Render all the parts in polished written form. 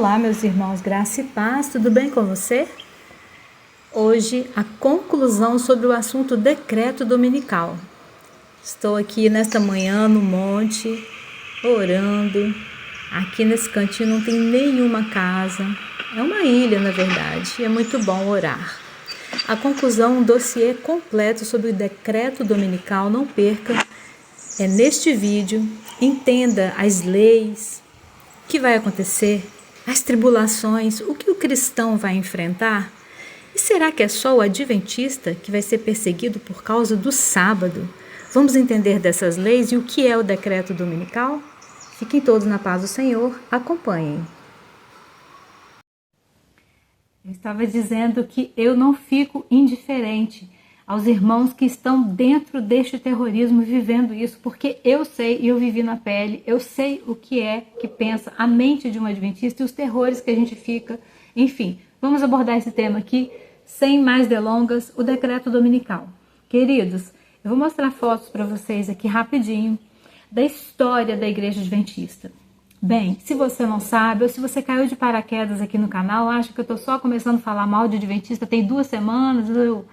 Olá, meus irmãos, graça e paz, tudo bem com você? Hoje, a conclusão sobre o assunto decreto dominical. Estou aqui nesta manhã no monte, orando. Aqui nesse cantinho não tem nenhuma casa, é uma ilha na verdade, e é muito bom orar. A conclusão, um dossiê completo sobre o decreto dominical, não perca, é neste vídeo. Entenda as leis, o que vai acontecer, as tribulações, o que o cristão vai enfrentar. E será que é só o adventista que vai ser perseguido por causa do sábado? Vamos entender dessas leis e o que é o decreto dominical? Fiquem todos na paz do Senhor, acompanhem. Eu estava dizendo que eu não fico indiferente aos irmãos que estão dentro deste terrorismo vivendo isso, porque eu sei e eu vivi na pele, eu sei o que é que pensa a mente de um adventista e os terrores que a gente fica. Enfim, vamos abordar esse tema aqui sem mais delongas, o decreto dominical. Queridos, eu vou mostrar fotos para vocês aqui rapidinho da história da igreja adventista. Bem, se você não sabe, ou se você caiu de paraquedas aqui no canal, acha que eu estou só começando a falar mal de adventista, tem 2 semanas, eu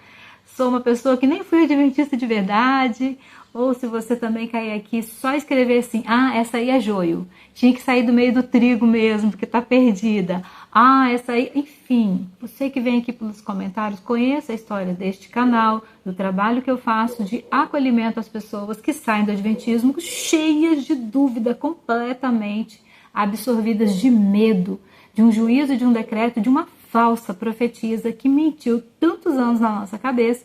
sou uma pessoa que nem fui adventista de verdade, ou se você também cair aqui, só escrever assim, essa aí é joio, tinha que sair do meio do trigo mesmo, porque tá perdida, essa aí, enfim, você que vem aqui pelos comentários, conheça a história deste canal, do trabalho que eu faço de acolhimento às pessoas que saem do adventismo cheias de dúvida, completamente absorvidas de medo, de um juízo, de um decreto, de uma falsa profetisa que mentiu tantos anos na nossa cabeça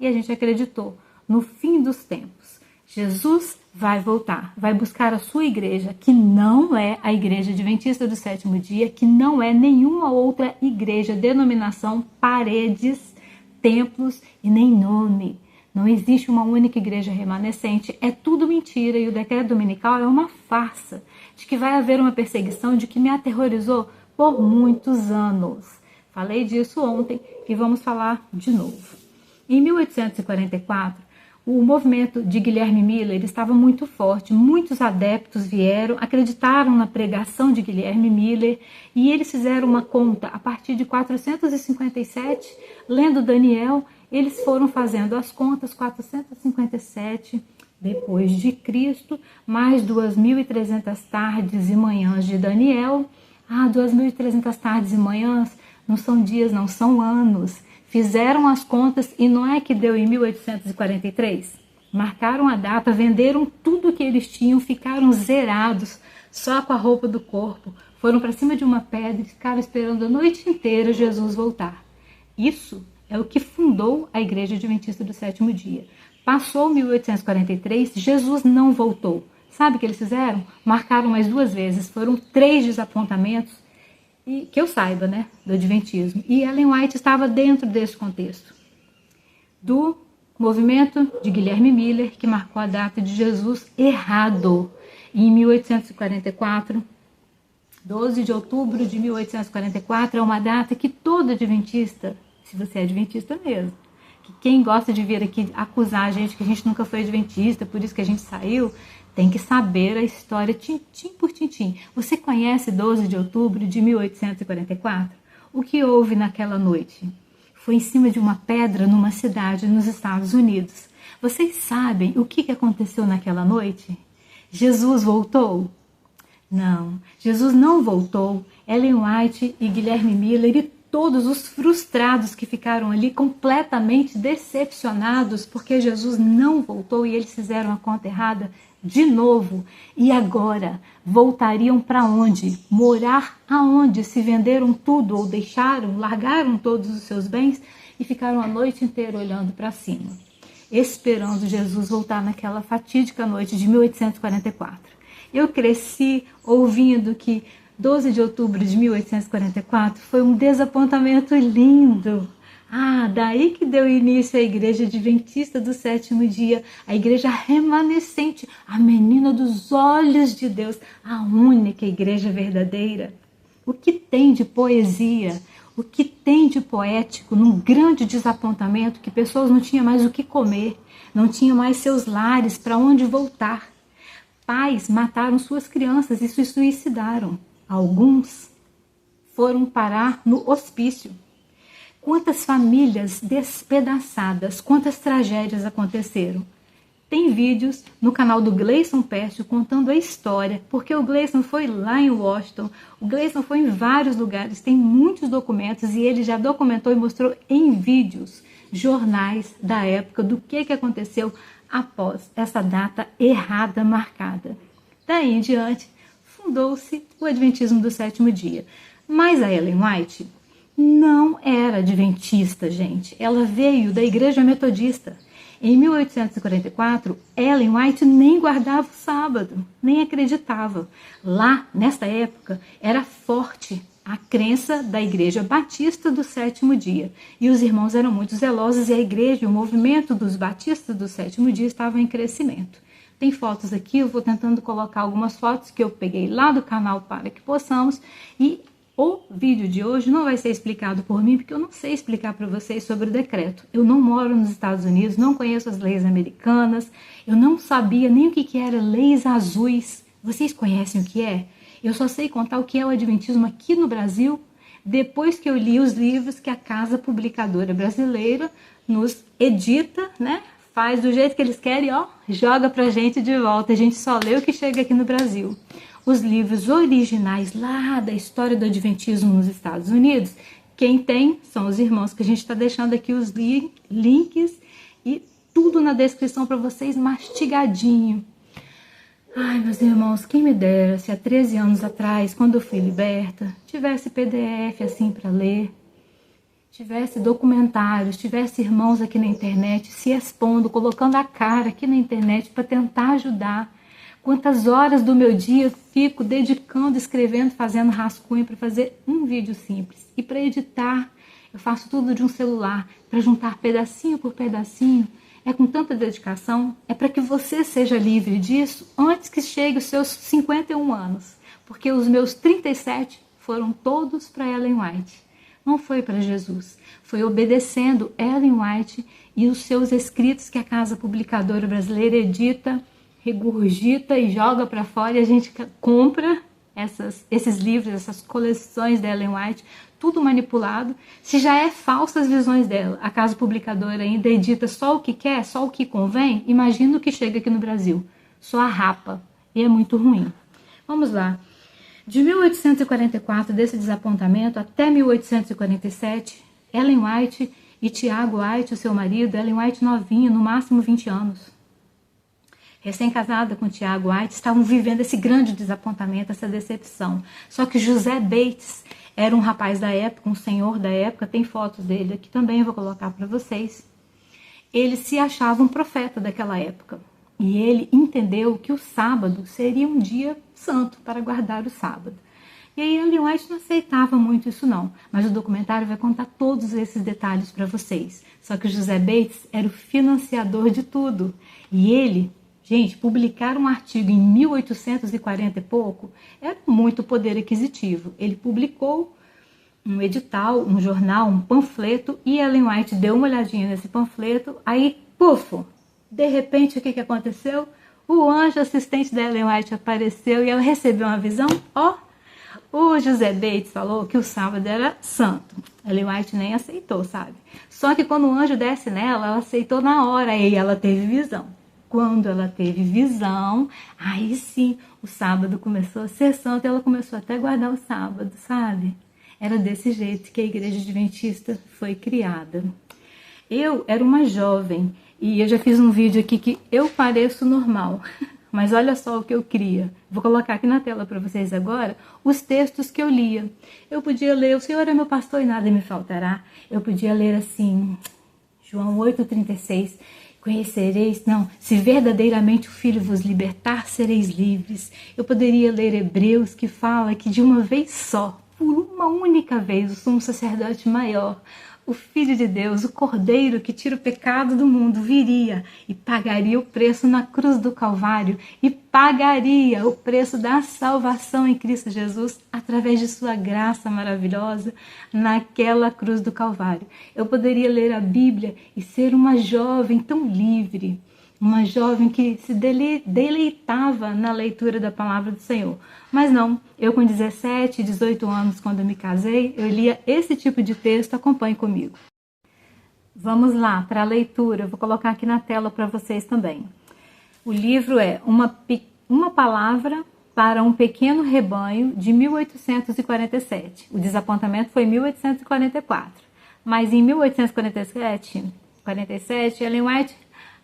e a gente acreditou. No fim dos tempos, Jesus vai voltar, vai buscar a sua igreja, que não é a igreja adventista do sétimo dia, que não é nenhuma outra igreja, denominação, paredes, templos e nem nome. Não existe uma única igreja remanescente, é tudo mentira e o decreto dominical é uma farsa de que vai haver uma perseguição de que me aterrorizou por muitos anos. Falei disso ontem e vamos falar de novo. Em 1844, o movimento de Guilherme Miller estava muito forte. Muitos adeptos vieram, acreditaram na pregação de Guilherme Miller e eles fizeram uma conta. A partir de 457, lendo Daniel, eles foram fazendo as contas. 457 depois de Cristo, mais 2.300 tardes e manhãs de Daniel. 2.300 tardes e manhãs não são dias, não são anos. Fizeram as contas e não é que deu em 1843? Marcaram a data, venderam tudo que eles tinham, ficaram zerados, só com a roupa do corpo. Foram para cima de uma pedra e ficaram esperando a noite inteira Jesus voltar. Isso é o que fundou a Igreja Adventista do Sétimo Dia. Passou 1843, Jesus não voltou. Sabe o que eles fizeram? Marcaram mais 2 vezes, foram 3 desapontamentos. E que eu saiba, né, do adventismo. E Ellen White estava dentro desse contexto do movimento de Guilherme Miller, que marcou a data de Jesus errado. Em 1844, 12 de outubro de 1844, é uma data que todo adventista, se você é adventista mesmo, que quem gosta de vir aqui acusar a gente que a gente nunca foi adventista, por isso que a gente saiu, tem que saber a história tintim por tintim. Você conhece 12 de outubro de 1844? O que houve naquela noite? Foi em cima de uma pedra numa cidade nos Estados Unidos. Vocês sabem o que aconteceu naquela noite? Jesus voltou? Não, Jesus não voltou. Ellen White e Guilherme Miller e todos os frustrados que ficaram ali completamente decepcionados porque Jesus não voltou e eles fizeram a conta errada de novo. E agora voltariam para onde? Morar aonde? Se venderam tudo ou deixaram, largaram todos os seus bens e ficaram a noite inteira olhando para cima, esperando Jesus voltar naquela fatídica noite de 1844. Eu cresci ouvindo que 12 de outubro de 1844 foi um desapontamento lindo. Daí que deu início à Igreja Adventista do Sétimo Dia, a igreja remanescente, a menina dos olhos de Deus, a única igreja verdadeira. O que tem de poesia, o que tem de poético num grande desapontamento que pessoas não tinham mais o que comer, não tinham mais seus lares para onde voltar. Pais mataram suas crianças e se suicidaram. Alguns foram parar no hospício. Quantas famílias despedaçadas, quantas tragédias aconteceram. Tem vídeos no canal do Gleison Pércio contando a história, porque o Gleison foi lá em Washington, o Gleison foi em vários lugares, tem muitos documentos e ele já documentou e mostrou em vídeos, jornais da época, do que aconteceu após essa data errada marcada. Daí em diante, fundou-se o Adventismo do Sétimo Dia. Mas a Ellen White não era adventista, gente. Ela veio da Igreja Metodista. Em 1844, Ellen White nem guardava o sábado, nem acreditava. Lá, nesta época, era forte a crença da Igreja Batista do Sétimo Dia. E os irmãos eram muito zelosos e a igreja, o movimento dos batistas do Sétimo Dia estava em crescimento. Tem fotos aqui, eu vou tentando colocar algumas fotos que eu peguei lá do canal para que possamos. E o vídeo de hoje não vai ser explicado por mim, porque eu não sei explicar para vocês sobre o decreto. Eu não moro nos Estados Unidos, não conheço as leis americanas, eu não sabia nem o que era leis azuis. Vocês conhecem o que é? Eu só sei contar o que é o Adventismo aqui no Brasil, depois que eu li os livros que a Casa Publicadora Brasileira nos edita, né? Faz do jeito que eles querem, ó, joga pra gente de volta. A gente só lê o que chega aqui no Brasil. Os livros originais lá da história do Adventismo nos Estados Unidos, quem tem são os irmãos, que a gente está deixando aqui os links e tudo na descrição para vocês mastigadinho. Ai, meus irmãos, quem me dera se há 13 anos atrás, quando eu fui liberta, tivesse PDF assim para ler, tivesse documentários, tivesse irmãos aqui na internet se expondo, colocando a cara aqui na internet para tentar ajudar. Quantas horas do meu dia eu fico dedicando, escrevendo, fazendo rascunho para fazer um vídeo simples. E para editar, eu faço tudo de um celular, para juntar pedacinho por pedacinho. É com tanta dedicação, é para que você seja livre disso antes que chegue os seus 51 anos. Porque os meus 37 foram todos para Ellen White. Não foi para Jesus. Foi obedecendo Ellen White e os seus escritos que a Casa Publicadora Brasileira edita, regurgita e joga para fora, e a gente compra esses livros, essas coleções da Ellen White, tudo manipulado. Se já é falsas visões dela, a Casa Publicadora ainda edita só o que quer, só o que convém, imagina o que chega aqui no Brasil. Só a rapa, e é muito ruim. Vamos lá. De 1844, desse desapontamento, até 1847, Ellen White e Tiago White, o seu marido, Ellen White novinha, no máximo 20 anos, recém-casada com Tiago White, estavam vivendo esse grande desapontamento, essa decepção. Só que José Bates era um rapaz da época, um senhor da época, tem fotos dele aqui também, eu vou colocar para vocês. Ele se achava um profeta daquela época. E ele entendeu que o sábado seria um dia santo para guardar o sábado. E aí Ellen White não aceitava muito isso não, mas o documentário vai contar todos esses detalhes para vocês. Só que o José Bates era o financiador de tudo. E ele, gente, publicar um artigo em 1840 e pouco era muito poder aquisitivo. Ele publicou um edital, um jornal, um panfleto, e Ellen White deu uma olhadinha nesse panfleto, aí, pufo, de repente, o que aconteceu? O anjo assistente da Ellen White apareceu e ela recebeu uma visão, ó, o José Bates falou que o sábado era santo. Ellen White nem aceitou, sabe? Só que quando o anjo desce nela, ela aceitou na hora e ela teve visão. Quando ela teve visão, aí sim, o sábado começou a ser santo e ela começou até a guardar o sábado, sabe? Era desse jeito que a Igreja Adventista foi criada. Eu era uma jovem e eu já fiz um vídeo aqui que eu pareço normal, mas olha só o que eu cria. Vou colocar aqui na tela para vocês agora os textos que eu lia. Eu podia ler, o Senhor é meu pastor e nada me faltará. Eu podia ler assim, João 8,36, conhecereis, não, se verdadeiramente o Filho vos libertar, sereis livres. Eu poderia ler Hebreus, que fala que de uma vez só, por uma única vez, o sumo sacerdote maior, o Filho de Deus, o Cordeiro que tira o pecado do mundo, viria e pagaria o preço na cruz do Calvário e pagaria o preço da salvação em Cristo Jesus através de sua graça maravilhosa naquela cruz do Calvário. Eu poderia ler a Bíblia e ser uma jovem tão livre, uma jovem que se deleitava na leitura da palavra do Senhor. Mas não, eu com 17, 18 anos, quando eu me casei, eu lia esse tipo de texto. Acompanhe comigo. Vamos lá para a leitura, eu vou colocar aqui na tela para vocês também. O livro é Uma Palavra para um Pequeno Rebanho, de 1847. O desapontamento foi em 1844. Mas em 1847, Ellen White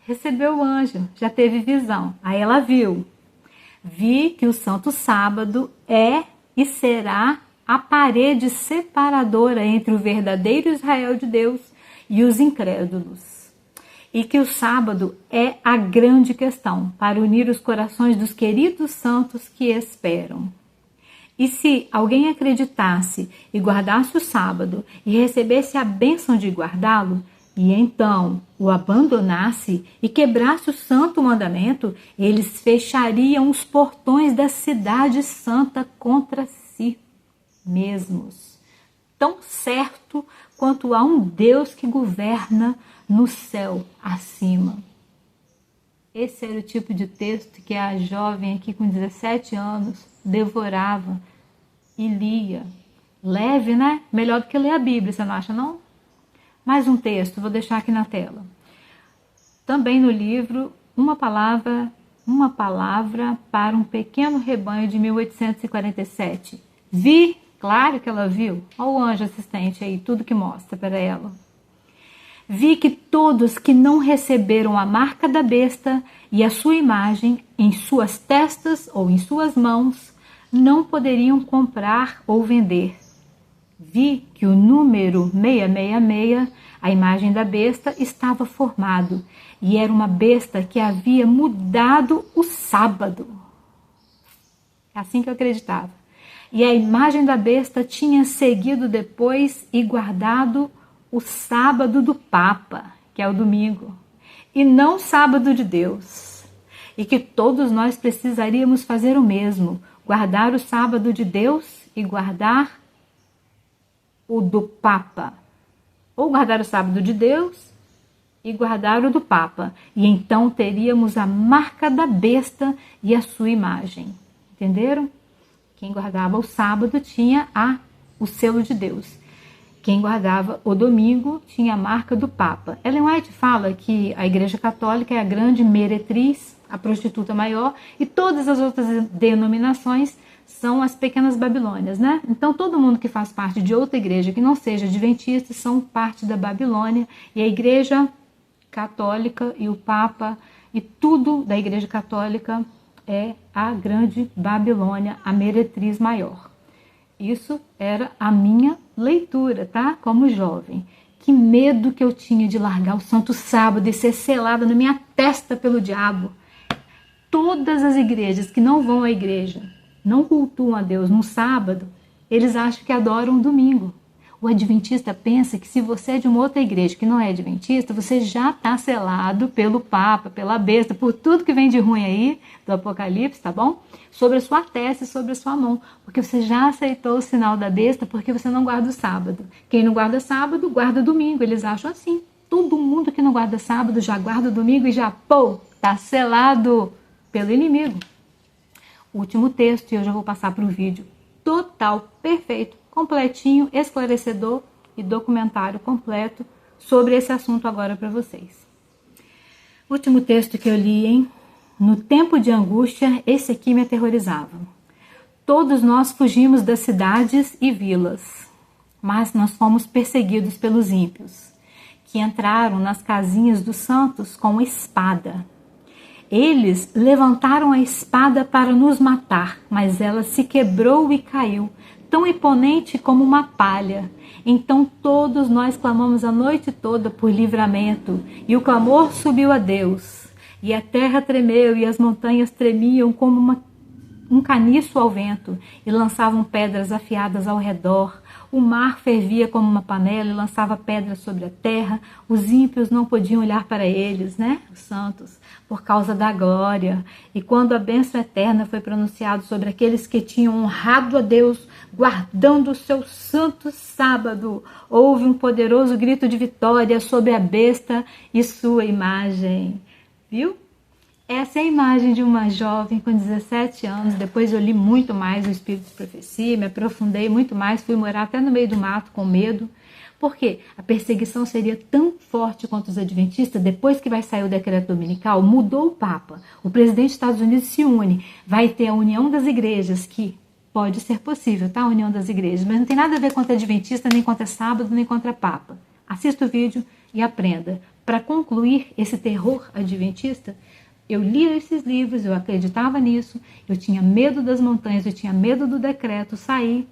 recebeu o anjo, já teve visão. Aí ela viu. Vi que o Santo Sábado é e será a parede separadora entre o verdadeiro Israel de Deus e os incrédulos. E que o sábado é a grande questão para unir os corações dos queridos santos que esperam. E se alguém acreditasse e guardasse o sábado e recebesse a bênção de guardá-lo, e então o abandonasse e quebrasse o santo mandamento, eles fechariam os portões da cidade santa contra si mesmos. Tão certo quanto há um Deus que governa no céu acima. Esse era o tipo de texto que a jovem aqui com 17 anos devorava e lia. Leve, né? Melhor do que ler a Bíblia, você não acha, não? Mais um texto, vou deixar aqui na tela. Também no livro, Uma Palavra para um Pequeno Rebanho, de 1847. Vi, claro que ela viu. Olha o anjo assistente aí, tudo que mostra para ela. Vi que todos que não receberam a marca da besta e a sua imagem em suas testas ou em suas mãos não poderiam comprar ou vender. Vi que o número 666, a imagem da besta, estava formado e era uma besta que havia mudado o sábado. É assim que eu acreditava. E a imagem da besta tinha seguido depois e guardado o sábado do Papa, que é o domingo, e não o sábado de Deus. E que todos nós precisaríamos fazer o mesmo, guardar o sábado de Deus e guardar o do Papa. Ou guardar o sábado de Deus e guardar o do Papa. E então teríamos a marca da besta e a sua imagem. Entenderam? Quem guardava o sábado tinha o selo de Deus. Quem guardava o domingo tinha a marca do Papa. Ellen White fala que a Igreja Católica é a grande meretriz, a prostituta maior, e todas as outras denominações são as pequenas Babilônias, né? Então todo mundo que faz parte de outra igreja que não seja adventista são parte da Babilônia, e a Igreja Católica e o Papa e tudo da Igreja Católica é a grande Babilônia, a meretriz maior. Isso era a minha leitura, tá? Como jovem. Que medo que eu tinha de largar o Santo Sábado e ser selada na minha testa pelo diabo. Todas as igrejas que não vão à igreja, não cultuam a Deus no sábado, eles acham que adoram o domingo. O adventista pensa que se você é de uma outra igreja que não é adventista, você já está selado pelo Papa, pela besta, por tudo que vem de ruim aí do Apocalipse, tá bom? Sobre a sua testa e sobre a sua mão, porque você já aceitou o sinal da besta, porque você não guarda o sábado. Quem não guarda sábado, guarda domingo. Eles acham assim. Todo mundo que não guarda sábado já guarda domingo e já, tá selado pelo inimigo. Último texto, e eu já vou passar para o vídeo total, perfeito, completinho, esclarecedor e documentário completo sobre esse assunto agora para vocês. Último texto que eu li, hein? No tempo de angústia, esse aqui me aterrorizava. Todos nós fugimos das cidades e vilas, mas nós fomos perseguidos pelos ímpios, que entraram nas casinhas dos santos com espada. Eles levantaram a espada para nos matar, mas ela se quebrou e caiu, tão imponente como uma palha. Então todos nós clamamos a noite toda por livramento, e o clamor subiu a Deus. E a terra tremeu, e as montanhas tremiam como um caniço ao vento, e lançavam pedras afiadas ao redor. O mar fervia como uma panela e lançava pedras sobre a terra. Os ímpios não podiam olhar para eles, né? Os santos, por causa da glória. E quando a bênção eterna foi pronunciada sobre aqueles que tinham honrado a Deus, guardando o seu santo sábado, houve um poderoso grito de vitória sobre a besta e sua imagem. Viu? Essa é a imagem de uma jovem com 17 anos. Depois eu li muito mais o Espírito de Profecia, me aprofundei muito mais, fui morar até no meio do mato com medo. Por quê? A perseguição seria tão forte contra os adventistas. Depois que vai sair o decreto dominical, mudou o Papa. O presidente dos Estados Unidos se une. Vai ter a união das igrejas, que pode ser possível, tá? A união das igrejas. Mas não tem nada a ver contra adventista, nem contra sábado, nem contra Papa. Assista o vídeo e aprenda. Para concluir esse terror adventista, eu lia esses livros, eu acreditava nisso, eu tinha medo das montanhas, eu tinha medo do decreto sair.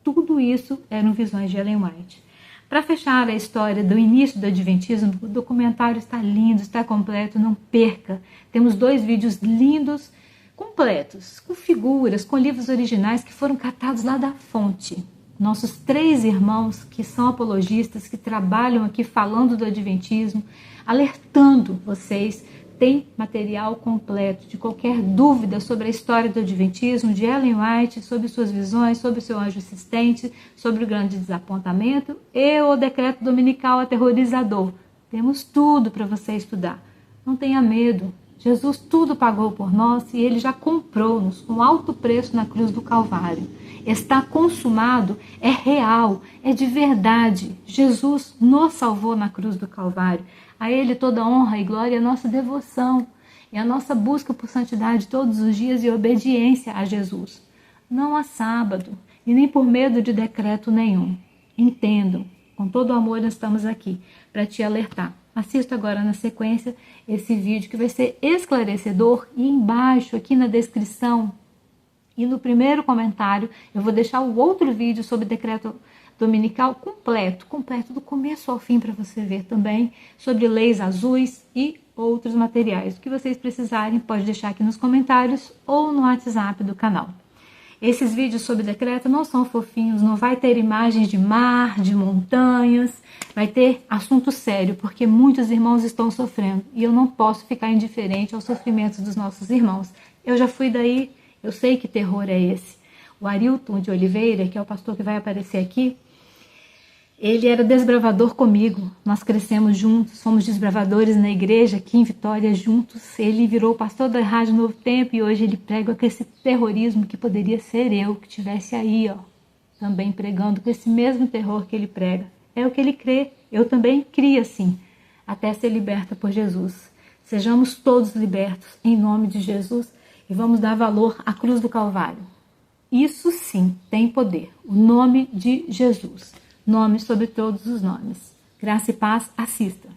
Tudo isso eram visões de Ellen White. Para fechar a história do início do adventismo, o documentário está lindo, está completo, não perca. Temos 2 vídeos lindos, completos, com figuras, com livros originais que foram catados lá da fonte. Nossos 3 irmãos que são apologistas, que trabalham aqui falando do adventismo, alertando vocês. Tem material completo de qualquer dúvida sobre a história do adventismo, de Ellen White, sobre suas visões, sobre o seu anjo assistente, sobre o grande desapontamento e o decreto dominical aterrorizador. Temos tudo para você estudar. Não tenha medo. Jesus tudo pagou por nós e ele já comprou-nos com alto preço na cruz do Calvário. Está consumado, é real, é de verdade. Jesus nos salvou na cruz do Calvário. A ele toda honra e glória é a nossa devoção e a nossa busca por santidade todos os dias e obediência a Jesus. Não há sábado e nem por medo de decreto nenhum. Entendam, com todo o amor nós estamos aqui para te alertar. Assista agora na sequência esse vídeo que vai ser esclarecedor e embaixo aqui na descrição e no primeiro comentário eu vou deixar o outro vídeo sobre decreto dominical completo do começo ao fim para você ver também sobre leis azuis e outros materiais. O que vocês precisarem pode deixar aqui nos comentários ou no WhatsApp do canal. Esses vídeos sobre decreto não são fofinhos, não vai ter imagens de mar, de montanhas, vai ter assunto sério, porque muitos irmãos estão sofrendo e eu não posso ficar indiferente aos sofrimentos dos nossos irmãos. Eu já fui daí, eu sei que terror é esse. O Arilton de Oliveira, que é o pastor que vai aparecer aqui, ele era desbravador comigo, nós crescemos juntos, fomos desbravadores na igreja aqui em Vitória juntos. Ele virou pastor da Rádio Novo Tempo e hoje ele prega com esse terrorismo que poderia ser eu, que estivesse aí, ó, também pregando com esse mesmo terror que ele prega. É o que ele crê, eu também crio assim, até ser liberta por Jesus. Sejamos todos libertos em nome de Jesus e vamos dar valor à cruz do Calvário. Isso sim tem poder, o nome de Jesus. Nome sobre todos os nomes. Graça e paz, assista.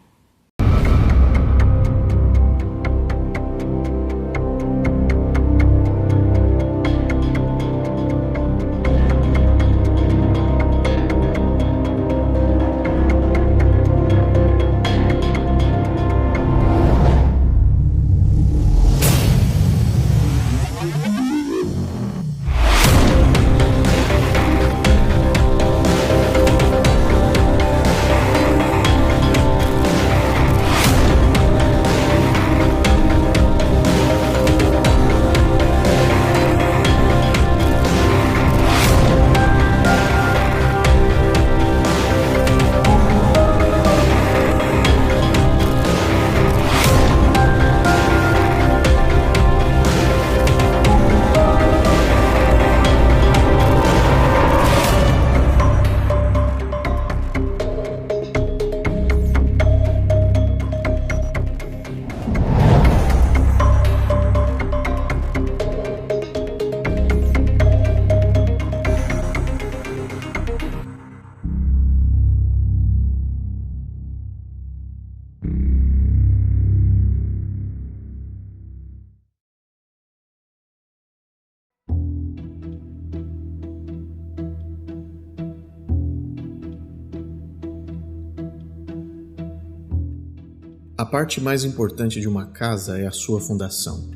A parte mais importante de uma casa é a sua fundação.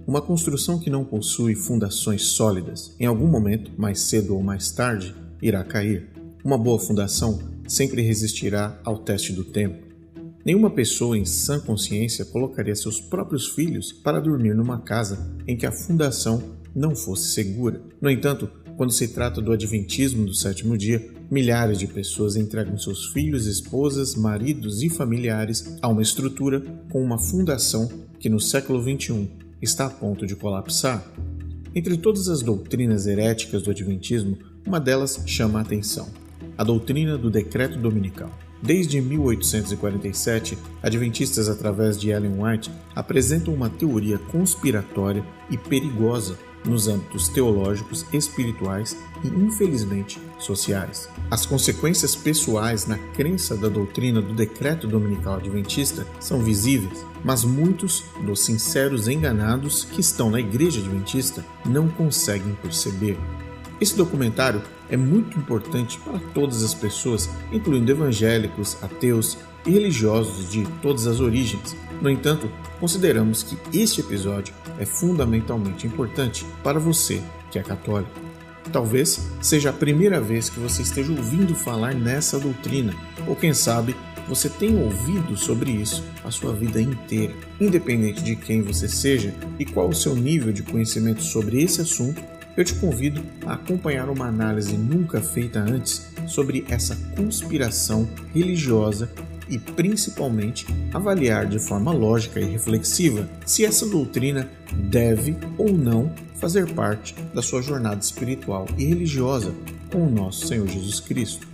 Uma construção que não possui fundações sólidas, em algum momento, mais cedo ou mais tarde, irá cair. Uma boa fundação sempre resistirá ao teste do tempo. Nenhuma pessoa em sã consciência colocaria seus próprios filhos para dormir numa casa em que a fundação não fosse segura. No entanto, quando se trata do adventismo do sétimo dia, milhares de pessoas entregam seus filhos, esposas, maridos e familiares a uma estrutura com uma fundação que no século XXI está a ponto de colapsar. Entre todas as doutrinas heréticas do Adventismo, uma delas chama a atenção: a doutrina do decreto dominical. Desde 1847, adventistas, através de Ellen White, apresentam uma teoria conspiratória e perigosa nos âmbitos teológicos, espirituais e, infelizmente, sociais. As consequências pessoais na crença da doutrina do decreto dominical adventista são visíveis, mas muitos dos sinceros enganados que estão na igreja adventista não conseguem perceber. Esse documentário é muito importante para todas as pessoas, incluindo evangélicos, ateus e religiosos de todas as origens. No entanto, consideramos que este episódio é fundamentalmente importante para você que é católico. Talvez seja a primeira vez que você esteja ouvindo falar nessa doutrina, ou quem sabe você tenha ouvido sobre isso a sua vida inteira. Independente de quem você seja e qual o seu nível de conhecimento sobre esse assunto, eu te convido a acompanhar uma análise nunca feita antes sobre essa conspiração religiosa e, principalmente, avaliar de forma lógica e reflexiva se essa doutrina deve ou não fazer parte da sua jornada espiritual e religiosa com o nosso Senhor Jesus Cristo.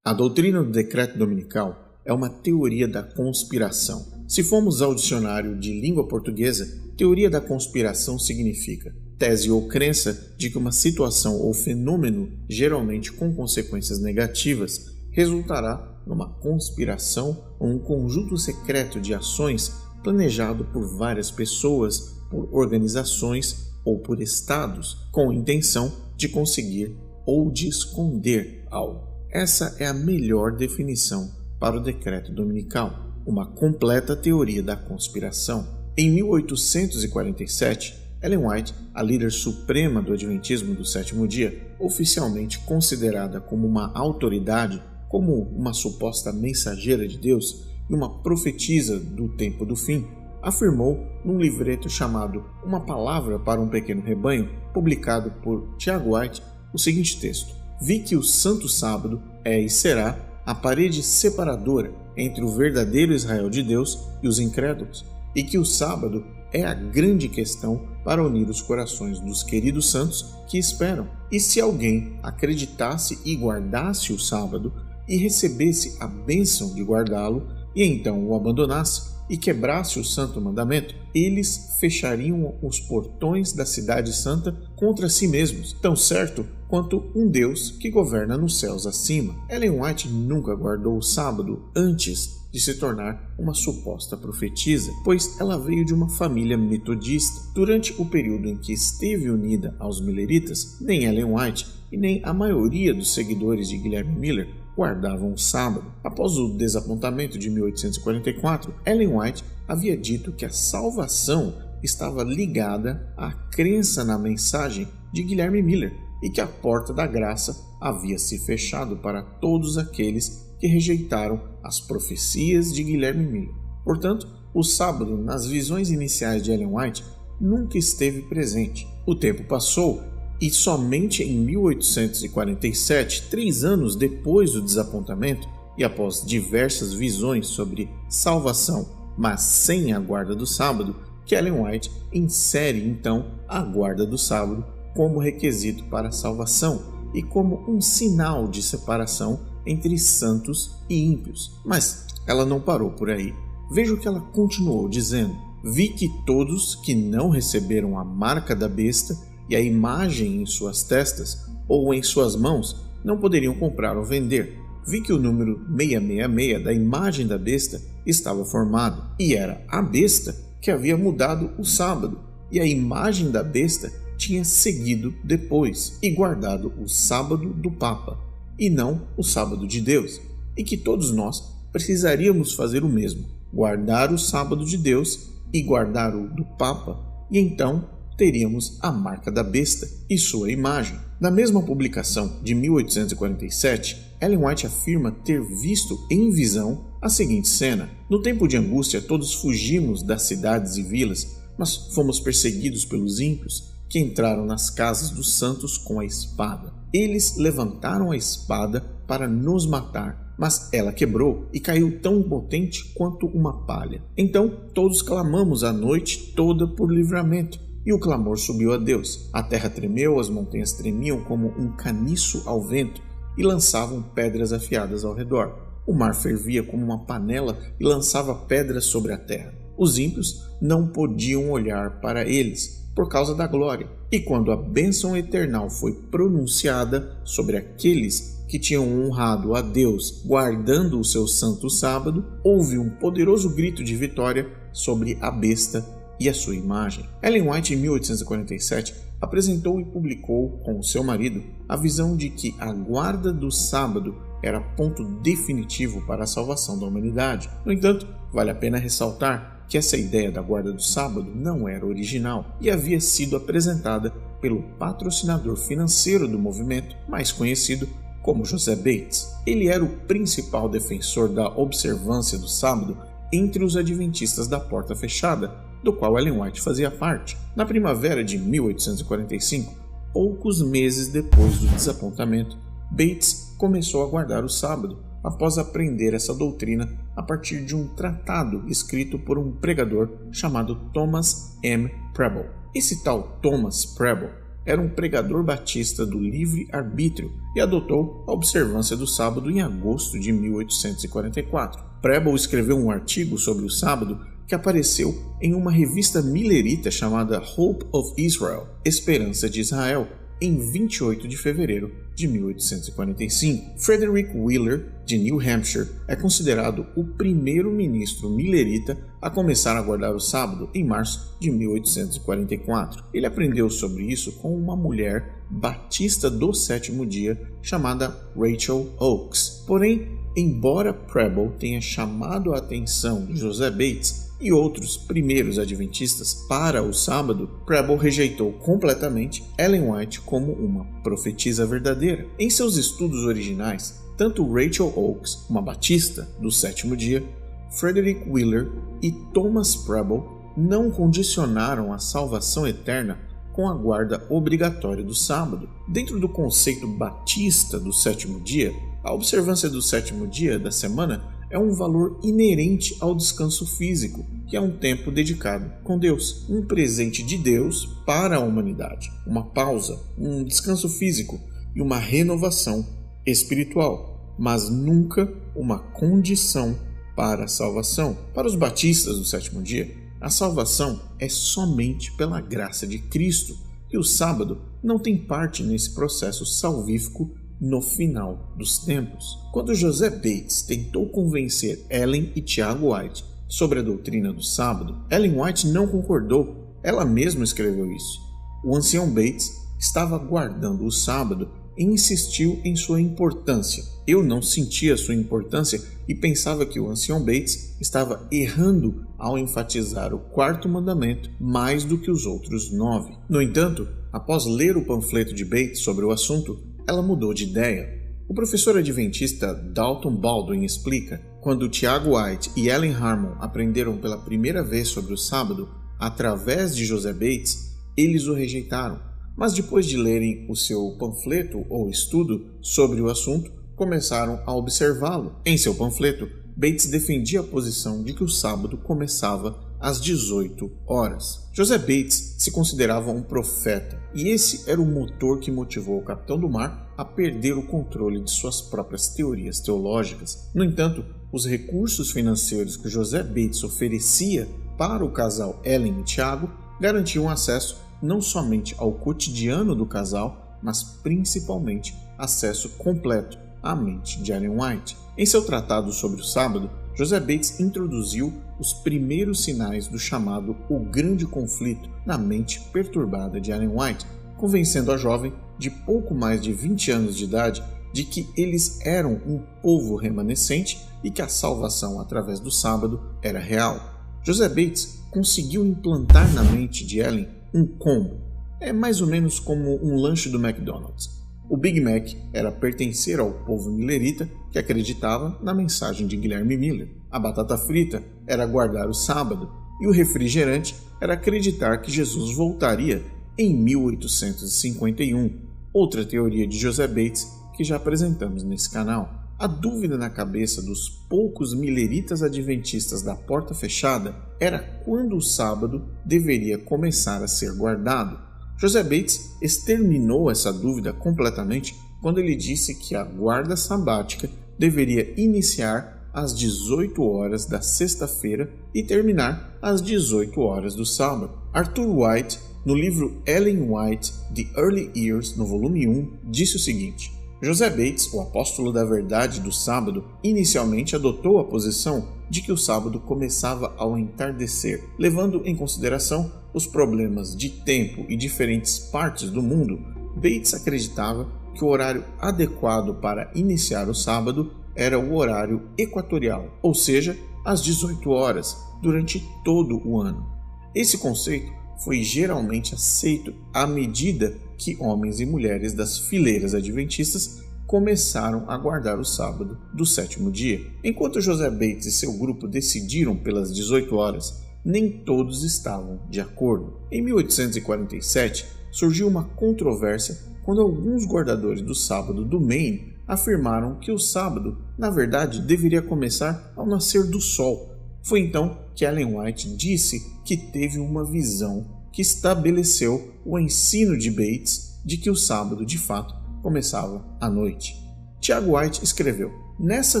A doutrina do decreto dominical é uma teoria da conspiração. Se formos ao dicionário de língua portuguesa, teoria da conspiração significa tese ou crença de que uma situação ou fenômeno, geralmente com consequências negativas, resultará numa conspiração ou um conjunto secreto de ações planejado por várias pessoas, por organizações ou por estados, com a intenção de conseguir ou de esconder algo. Essa é a melhor definição para o decreto dominical, uma completa teoria da conspiração. Em 1847, Ellen White, a líder suprema do Adventismo do Sétimo Dia, oficialmente considerada como uma autoridade, como uma suposta mensageira de Deus e uma profetisa do tempo do fim, afirmou num livreto chamado Uma Palavra para um Pequeno Rebanho, publicado por Tiago White, o seguinte texto: Vi que o Santo Sábado é e será a parede separadora entre o verdadeiro Israel de Deus e os incrédulos, e que o sábado é a grande questão para unir os corações dos queridos santos que esperam. E se alguém acreditasse e guardasse o sábado e recebesse a bênção de guardá-lo e então o abandonasse e quebrasse o santo mandamento, eles fechariam os portões da cidade santa contra si mesmos, tão certo quanto um Deus que governa nos céus acima. Ellen White nunca guardou o sábado antes de se tornar uma suposta profetisa, pois ela veio de uma família metodista. Durante o período em que esteve unida aos milleritas, nem Ellen White e nem a maioria dos seguidores de Guilherme Miller guardavam o sábado. Após o desapontamento de 1844, Ellen White havia dito que a salvação estava ligada à crença na mensagem de Guilherme Miller e que a porta da graça havia se fechado para todos aqueles que rejeitaram as profecias de Guilherme Miller. Portanto, o sábado, nas visões iniciais de Ellen White, nunca esteve presente. O tempo passou e somente em 1847, 3 anos depois do desapontamento e após diversas visões sobre salvação, mas sem a guarda do sábado, que Ellen White insere então a guarda do sábado como requisito para a salvação e como um sinal de separação entre santos e ímpios. Mas ela não parou por aí. Veja o que ela continuou dizendo: Vi que todos que não receberam a marca da besta e a imagem em suas testas ou em suas mãos não poderiam comprar ou vender. Vi que o número 666 da imagem da besta estava formado, e era a besta que havia mudado o sábado, e a imagem da besta tinha seguido depois e guardado o sábado do Papa, e não o sábado de Deus, e que todos nós precisaríamos fazer o mesmo, guardar o sábado de Deus e guardar o do Papa, e então teríamos a marca da besta e sua imagem. Na mesma publicação de 1847, Ellen White afirma ter visto em visão a seguinte cena: No tempo de angústia, todos fugimos das cidades e vilas mas fomos perseguidos pelos ímpios, que entraram nas casas dos santos com a espada. Eles levantaram a espada para nos matar, mas ela quebrou e caiu tão potente quanto uma palha. Então todos clamamos a noite toda por livramento, e o clamor subiu a Deus. A terra tremeu, as montanhas tremiam como um caniço ao vento e lançavam pedras afiadas ao redor. O mar fervia como uma panela e lançava pedras sobre a terra. Os ímpios não podiam olhar para eles por causa da glória. E quando a bênção eternal foi pronunciada sobre aqueles que tinham honrado a Deus guardando o seu santo sábado, houve um poderoso grito de vitória sobre a besta e a sua imagem. Ellen White, em 1847, apresentou e publicou com seu marido a visão de que a guarda do sábado era ponto definitivo para a salvação da humanidade. No entanto, vale a pena ressaltar que essa ideia da guarda do sábado não era original e havia sido apresentada pelo patrocinador financeiro do movimento, mais conhecido como José Bates. Ele era o principal defensor da observância do sábado entre os adventistas da porta fechada, do qual Ellen White fazia parte. Na primavera de 1845, poucos meses depois do desapontamento, Bates começou a guardar o sábado, após aprender essa doutrina a partir de um tratado escrito por um pregador chamado Thomas M. Preble. Esse tal Thomas Preble era um pregador batista do livre-arbítrio e adotou a observância do sábado em agosto de 1844. Preble escreveu um artigo sobre o sábado que apareceu em uma revista millerita chamada Hope of Israel, Esperança de Israel, em 28 de fevereiro de 1845. Frederick Wheeler, de New Hampshire, é considerado o primeiro ministro millerita a começar a guardar o sábado em março de 1844. Ele aprendeu sobre isso com uma mulher batista do sétimo dia chamada Rachel Oakes. Porém, embora Preble tenha chamado a atenção de José Bates e outros primeiros adventistas para o sábado, Preble rejeitou completamente Ellen White como uma profetisa verdadeira. Em seus estudos originais, tanto Rachel Oakes, uma batista do sétimo dia, Frederick Wheeler e Thomas Preble não condicionaram a salvação eterna com a guarda obrigatória do sábado. Dentro do conceito batista do sétimo dia, a observância do sétimo dia da semana é um valor inerente ao descanso físico, que é um tempo dedicado com Deus, um presente de Deus para a humanidade, uma pausa, um descanso físico e uma renovação espiritual, mas nunca uma condição para a salvação. Para os batistas do sétimo dia, a salvação é somente pela graça de Cristo, e o sábado não tem parte nesse processo salvífico no final dos tempos. Quando José Bates tentou convencer Ellen e Tiago White sobre a doutrina do sábado, Ellen White não concordou. Ela mesma escreveu isso. O ancião Bates estava guardando o sábado e insistiu em sua importância. Eu não sentia sua importância e pensava que o ancião Bates estava errando ao enfatizar o quarto mandamento mais do que os outros 9. No entanto, após ler o panfleto de Bates sobre o assunto, ela mudou de ideia. O professor adventista Dalton Baldwin explica: quando Tiago White e Ellen Harmon aprenderam pela primeira vez sobre o sábado através de José Bates, eles o rejeitaram. Mas depois de lerem o seu panfleto ou estudo sobre o assunto, começaram a observá-lo. Em seu panfleto, Bates defendia a posição de que o sábado começava às 18 horas. José Bates se considerava um profeta, e esse era o motor que motivou o capitão do mar a perder o controle de suas próprias teorias teológicas. No entanto, os recursos financeiros que José Bates oferecia para o casal Ellen e Tiago garantiam acesso não somente ao cotidiano do casal, mas principalmente acesso completo à mente de Ellen White. Em seu tratado sobre o sábado, José Bates introduziu os primeiros sinais do chamado O Grande Conflito na mente perturbada de Ellen White, convencendo a jovem de pouco mais de 20 anos de idade de que eles eram um povo remanescente e que a salvação através do sábado era real. José Bates conseguiu implantar na mente de Ellen um combo. É mais ou menos como um lanche do McDonald's. O Big Mac era pertencer ao povo millerita que acreditava na mensagem de Guilherme Miller. A batata frita era guardar o sábado, e o refrigerante era acreditar que Jesus voltaria em 1851, outra teoria de José Bates que já apresentamos nesse canal. A dúvida na cabeça dos poucos mileritas adventistas da porta fechada era quando o sábado deveria começar a ser guardado. José Bates exterminou essa dúvida completamente quando ele disse que a guarda sabática deveria iniciar às 18 horas da sexta-feira e terminar às 18 horas do sábado. Arthur White, no livro Ellen White, The Early Years, no volume 1, disse o seguinte: José Bates, o apóstolo da verdade do sábado, inicialmente adotou a posição de que o sábado começava ao entardecer, levando em consideração os problemas de tempo e diferentes partes do mundo. Bates acreditava que o horário adequado para iniciar o sábado era o horário equatorial, ou seja, às 18 horas, durante todo o ano. Esse conceito foi geralmente aceito à medida que homens e mulheres das fileiras adventistas começaram a guardar o sábado do sétimo dia. Enquanto José Bates e seu grupo decidiram pelas 18 horas, nem todos estavam de acordo. Em 1847, surgiu uma controvérsia quando alguns guardadores do sábado do Maine afirmaram que o sábado, na verdade, deveria começar ao nascer do sol. Foi então que Ellen White disse que teve uma visão que estabeleceu o ensino de Bates de que o sábado, de fato, começava à noite. Tiago White escreveu: nessa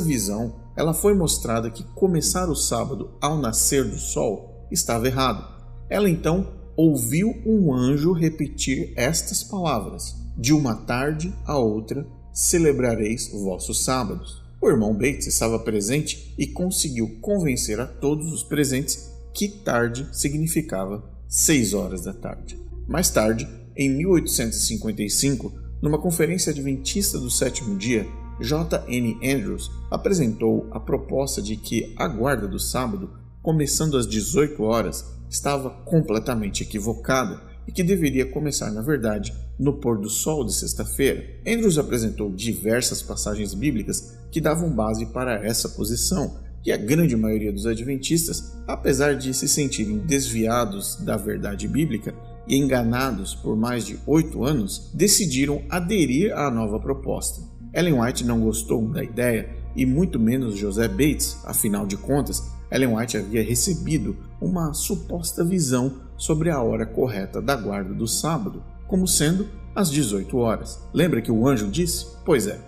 visão, ela foi mostrada que começar o sábado ao nascer do sol estava errado. Ela então ouviu um anjo repetir estas palavras: de uma tarde a outra celebrareis vossos sábados. O irmão Bates estava presente e conseguiu convencer a todos os presentes que tarde significava 6 horas da tarde. Mais tarde, em 1855, numa conferência adventista do sétimo dia, J.N. Andrews apresentou a proposta de que a guarda do sábado, começando às 18 horas, estava completamente equivocada e que deveria começar, na verdade, no pôr do sol de sexta-feira. Andrews apresentou diversas passagens bíblicas que davam base para essa posição, e a grande maioria dos adventistas, apesar de se sentirem desviados da verdade bíblica e enganados por mais de 8 anos, decidiram aderir à nova proposta. Ellen White não gostou da ideia, e muito menos José Bates. Afinal de contas, Ellen White havia recebido uma suposta visão sobre a hora correta da guarda do sábado, como sendo às 18 horas. Lembra que o anjo disse? Pois é.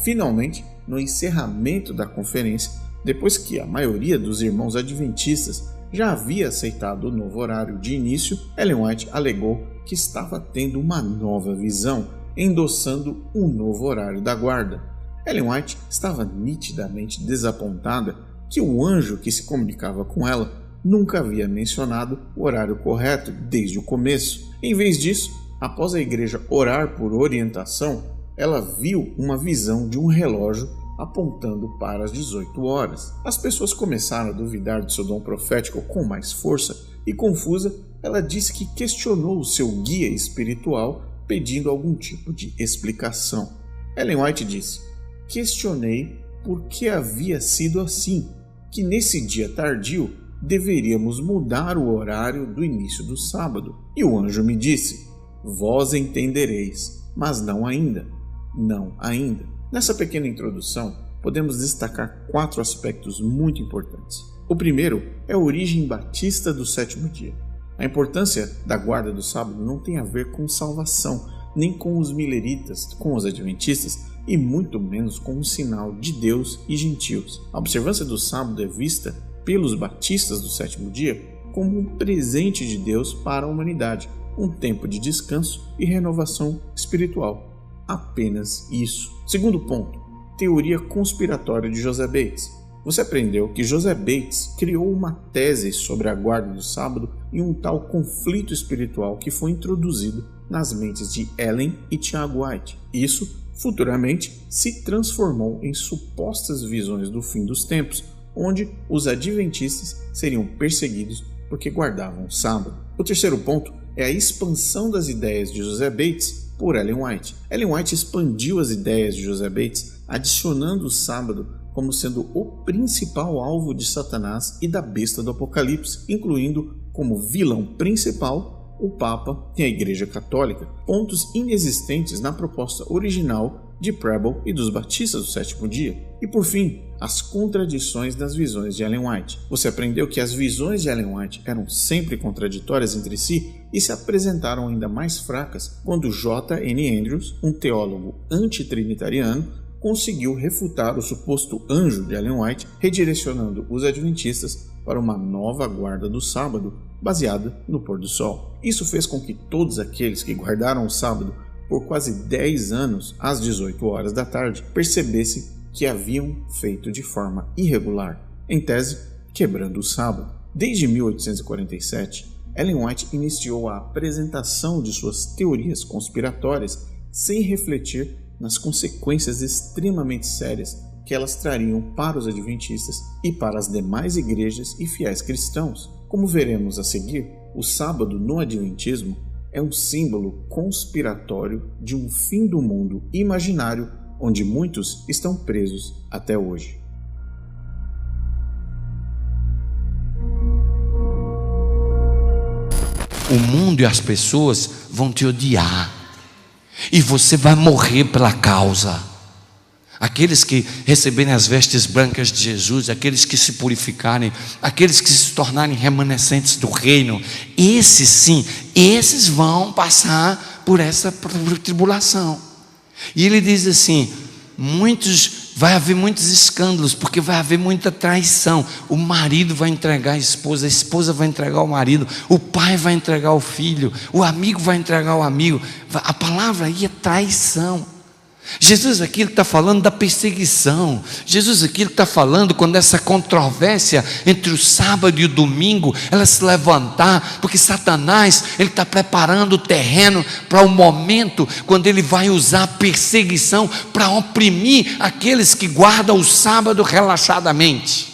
Finalmente, no encerramento da conferência, depois que a maioria dos irmãos adventistas já havia aceitado o novo horário de início, Ellen White alegou que estava tendo uma nova visão, endossando um novo horário da guarda. Ellen White estava nitidamente desapontada que o anjo que se comunicava com ela nunca havia mencionado o horário correto desde o começo. Em vez disso, após a igreja orar por orientação, ela viu uma visão de um relógio apontando para as 18 horas. As pessoas começaram a duvidar de seu dom profético com mais força e, confusa, ela disse que questionou o seu guia espiritual pedindo algum tipo de explicação. Ellen White disse: questionei por que havia sido assim, que nesse dia tardio deveríamos mudar o horário do início do sábado. E o anjo me disse: vós entendereis, mas não ainda, não ainda. Nessa pequena introdução, podemos destacar 4 aspectos muito importantes. O primeiro é a origem batista do sétimo dia. A importância da guarda do sábado não tem a ver com salvação, nem com os mileritas, com os adventistas, e muito menos com um sinal de Deus e gentios. A observância do sábado é vista pelos batistas do sétimo dia como um presente de Deus para a humanidade, um tempo de descanso e renovação espiritual. Apenas isso. Segundo ponto, teoria conspiratória de José Bates. Você aprendeu que José Bates criou uma tese sobre a guarda do sábado e um tal conflito espiritual que foi introduzido nas mentes de Ellen e Tiago White. Isso, futuramente, se transformou em supostas visões do fim dos tempos, onde os adventistas seriam perseguidos porque guardavam o sábado. O terceiro ponto é a expansão das ideias de José Bates por Ellen White. Ellen White expandiu as ideias de José Bates, adicionando o sábado como sendo o principal alvo de Satanás e da besta do Apocalipse, incluindo como vilão principal o Papa e a Igreja Católica, pontos inexistentes na proposta original de Preble e dos Batistas do Sétimo Dia. E por fim, as contradições das visões de Ellen White. Você aprendeu que as visões de Ellen White eram sempre contraditórias entre si e se apresentaram ainda mais fracas quando J. N. Andrews, um teólogo antitrinitariano, conseguiu refutar o suposto anjo de Ellen White, redirecionando os adventistas para uma nova guarda do sábado, baseada no pôr do sol. Isso fez com que todos aqueles que guardaram o sábado por quase 10 anos, às 18 horas da tarde, percebessem que haviam feito de forma irregular, em tese, quebrando o sábado. Desde 1847, Ellen White iniciou a apresentação de suas teorias conspiratórias sem refletir nas consequências extremamente sérias que elas trariam para os adventistas e para as demais igrejas e fiéis cristãos. Como veremos a seguir, o sábado no adventismo é um símbolo conspiratório de um fim do mundo imaginário onde muitos estão presos até hoje. O mundo e as pessoas vão te odiar e você vai morrer pela causa. Aqueles que receberem as vestes brancas de Jesus, aqueles que se purificarem, aqueles que se tornarem remanescentes do reino, esses sim, esses vão passar por essa tribulação. E ele diz assim: vai haver muitos escândalos, porque vai haver muita traição. O marido vai entregar a esposa vai entregar o marido, o pai vai entregar o filho, o amigo vai entregar o amigo. A palavra aí é traição. Jesus aqui está falando da perseguição. Jesus aqui está falando quando essa controvérsia entre o sábado e o domingo ela se levantar, porque Satanás ele está preparando o terreno para o momento quando ele vai usar a perseguição para oprimir aqueles que guardam o sábado relaxadamente.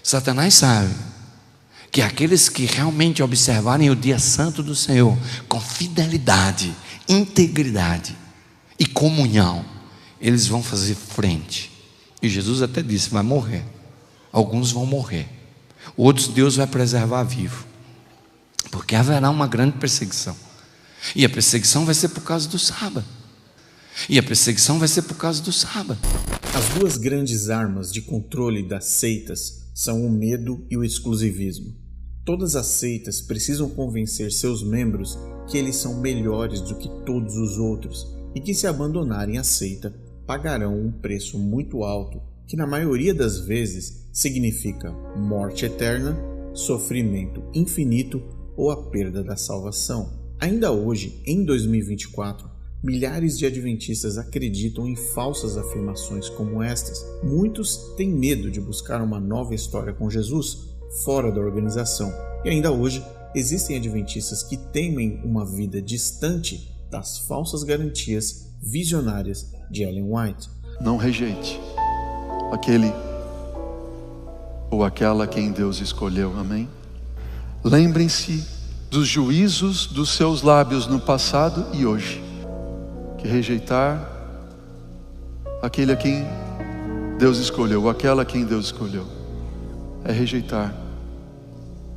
Satanás sabe que aqueles que realmente observarem o dia santo do Senhor com fidelidade, integridade e comunhão, eles vão fazer frente. E Jesus até disse: vai morrer. Alguns vão morrer, outros Deus vai preservar vivo, porque haverá uma grande perseguição. E a perseguição vai ser por causa do sábado. As duas grandes armas de controle das seitas são o medo e o exclusivismo. Todas as seitas precisam convencer seus membros que eles são melhores do que todos os outros e que, se abandonarem a seita, pagarão um preço muito alto, que na maioria das vezes significa morte eterna, sofrimento infinito ou a perda da salvação. Ainda hoje, em 2024, milhares de adventistas acreditam em falsas afirmações como estas. Muitos têm medo de buscar uma nova história com Jesus fora da organização. E ainda hoje, existem adventistas que temem uma vida distante das falsas garantias visionárias de Ellen White. Não rejeite aquele ou aquela quem Deus escolheu, amém? Lembrem-se dos juízos dos seus lábios no passado e hoje, que rejeitar aquele a quem Deus escolheu, ou aquela a quem Deus escolheu, é rejeitar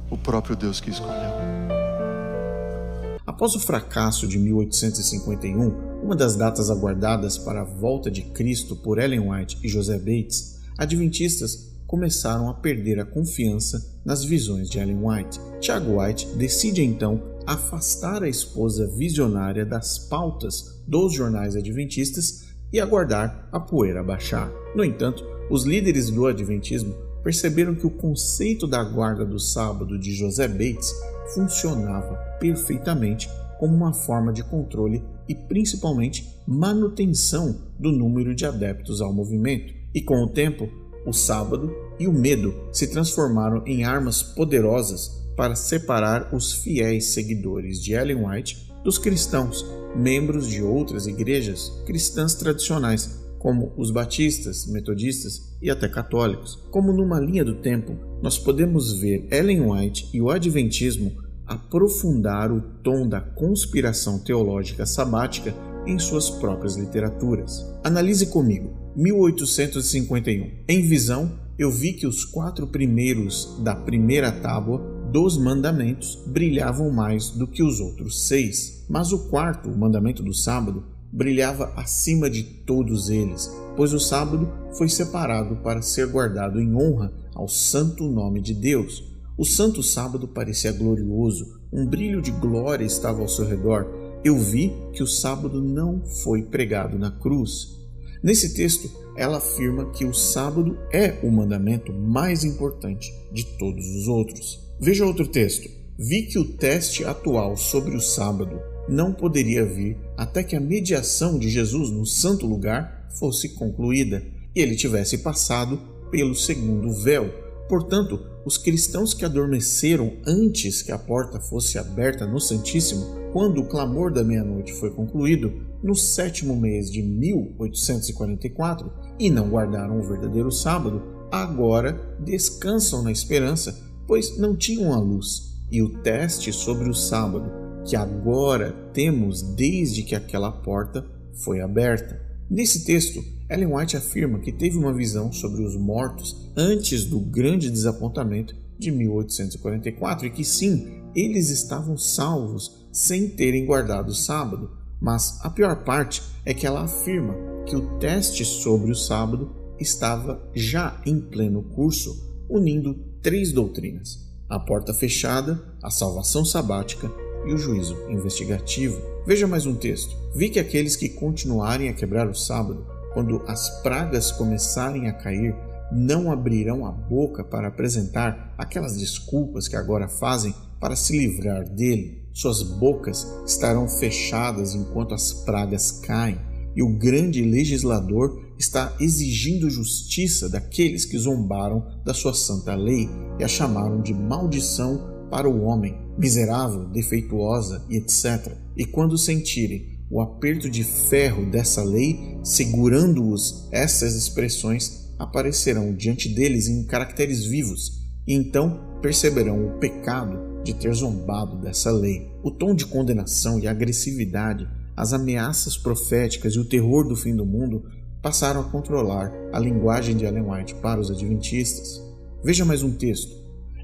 o próprio Deus que escolheu. Após o fracasso de 1851, uma das datas aguardadas para a volta de Cristo por Ellen White e José Bates, adventistas começaram a perder a confiança nas visões de Ellen White. Tiago White decide então afastar a esposa visionária das pautas dos jornais adventistas e aguardar a poeira baixar. No entanto, os líderes do adventismo perceberam que o conceito da guarda do sábado de José Bates funcionava perfeitamente como uma forma de controle e principalmente manutenção do número de adeptos ao movimento. E com o tempo, o sábado e o medo se transformaram em armas poderosas para separar os fiéis seguidores de Ellen White dos cristãos, membros de outras igrejas cristãs tradicionais, como os batistas, metodistas e até católicos. Como numa linha do tempo, nós podemos ver Ellen White e o adventismo aprofundar o tom da conspiração teológica sabática em suas próprias literaturas. Analise comigo. 1851. Em visão, eu vi que os 4 primeiros da primeira tábua dos mandamentos brilhavam mais do que os outros 6, mas o 4º, o mandamento do sábado, brilhava acima de todos eles, pois o sábado foi separado para ser guardado em honra ao santo nome de Deus. O santo sábado parecia glorioso, um brilho de glória estava ao seu redor. Eu vi que o sábado não foi pregado na cruz. Nesse texto, ela afirma que o sábado é o mandamento mais importante de todos os outros. Veja outro texto. Vi que o teste atual sobre o sábado não poderia vir até que a mediação de Jesus no santo lugar fosse concluída e ele tivesse passado pelo segundo véu. Portanto, os cristãos que adormeceram antes que a porta fosse aberta no Santíssimo, quando o clamor da meia-noite foi concluído, no 7º mês de 1844, e não guardaram o verdadeiro sábado, agora descansam na esperança, pois não tinham a luz. E o teste sobre o sábado, que agora temos desde que aquela porta foi aberta. Nesse texto, Ellen White afirma que teve uma visão sobre os mortos antes do grande desapontamento de 1844 e que sim, eles estavam salvos sem terem guardado o sábado. Mas a pior parte é que ela afirma que o teste sobre o sábado estava já em pleno curso, unindo 3 doutrinas: a porta fechada, a salvação sabática e o juízo investigativo. Veja mais um texto. Vi que aqueles que continuarem a quebrar o sábado, quando as pragas começarem a cair, não abrirão a boca para apresentar aquelas desculpas que agora fazem para se livrar dele. Suas bocas estarão fechadas enquanto as pragas caem, e o grande legislador está exigindo justiça daqueles que zombaram da sua santa lei e a chamaram de maldição para o homem, miserável, defeituosa e etc. E quando sentirem o aperto de ferro dessa lei, segurando-os, essas expressões aparecerão diante deles em caracteres vivos, e então perceberão o pecado de ter zombado dessa lei. O tom de condenação e agressividade, as ameaças proféticas e o terror do fim do mundo passaram a controlar a linguagem de Ellen White para os adventistas. Veja mais um texto.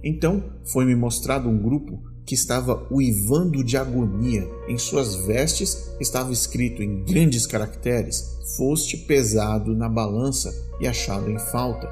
Então foi-me mostrado um grupo que estava uivando de agonia. Em suas vestes estava escrito em grandes caracteres: foste pesado na balança e achado em falta.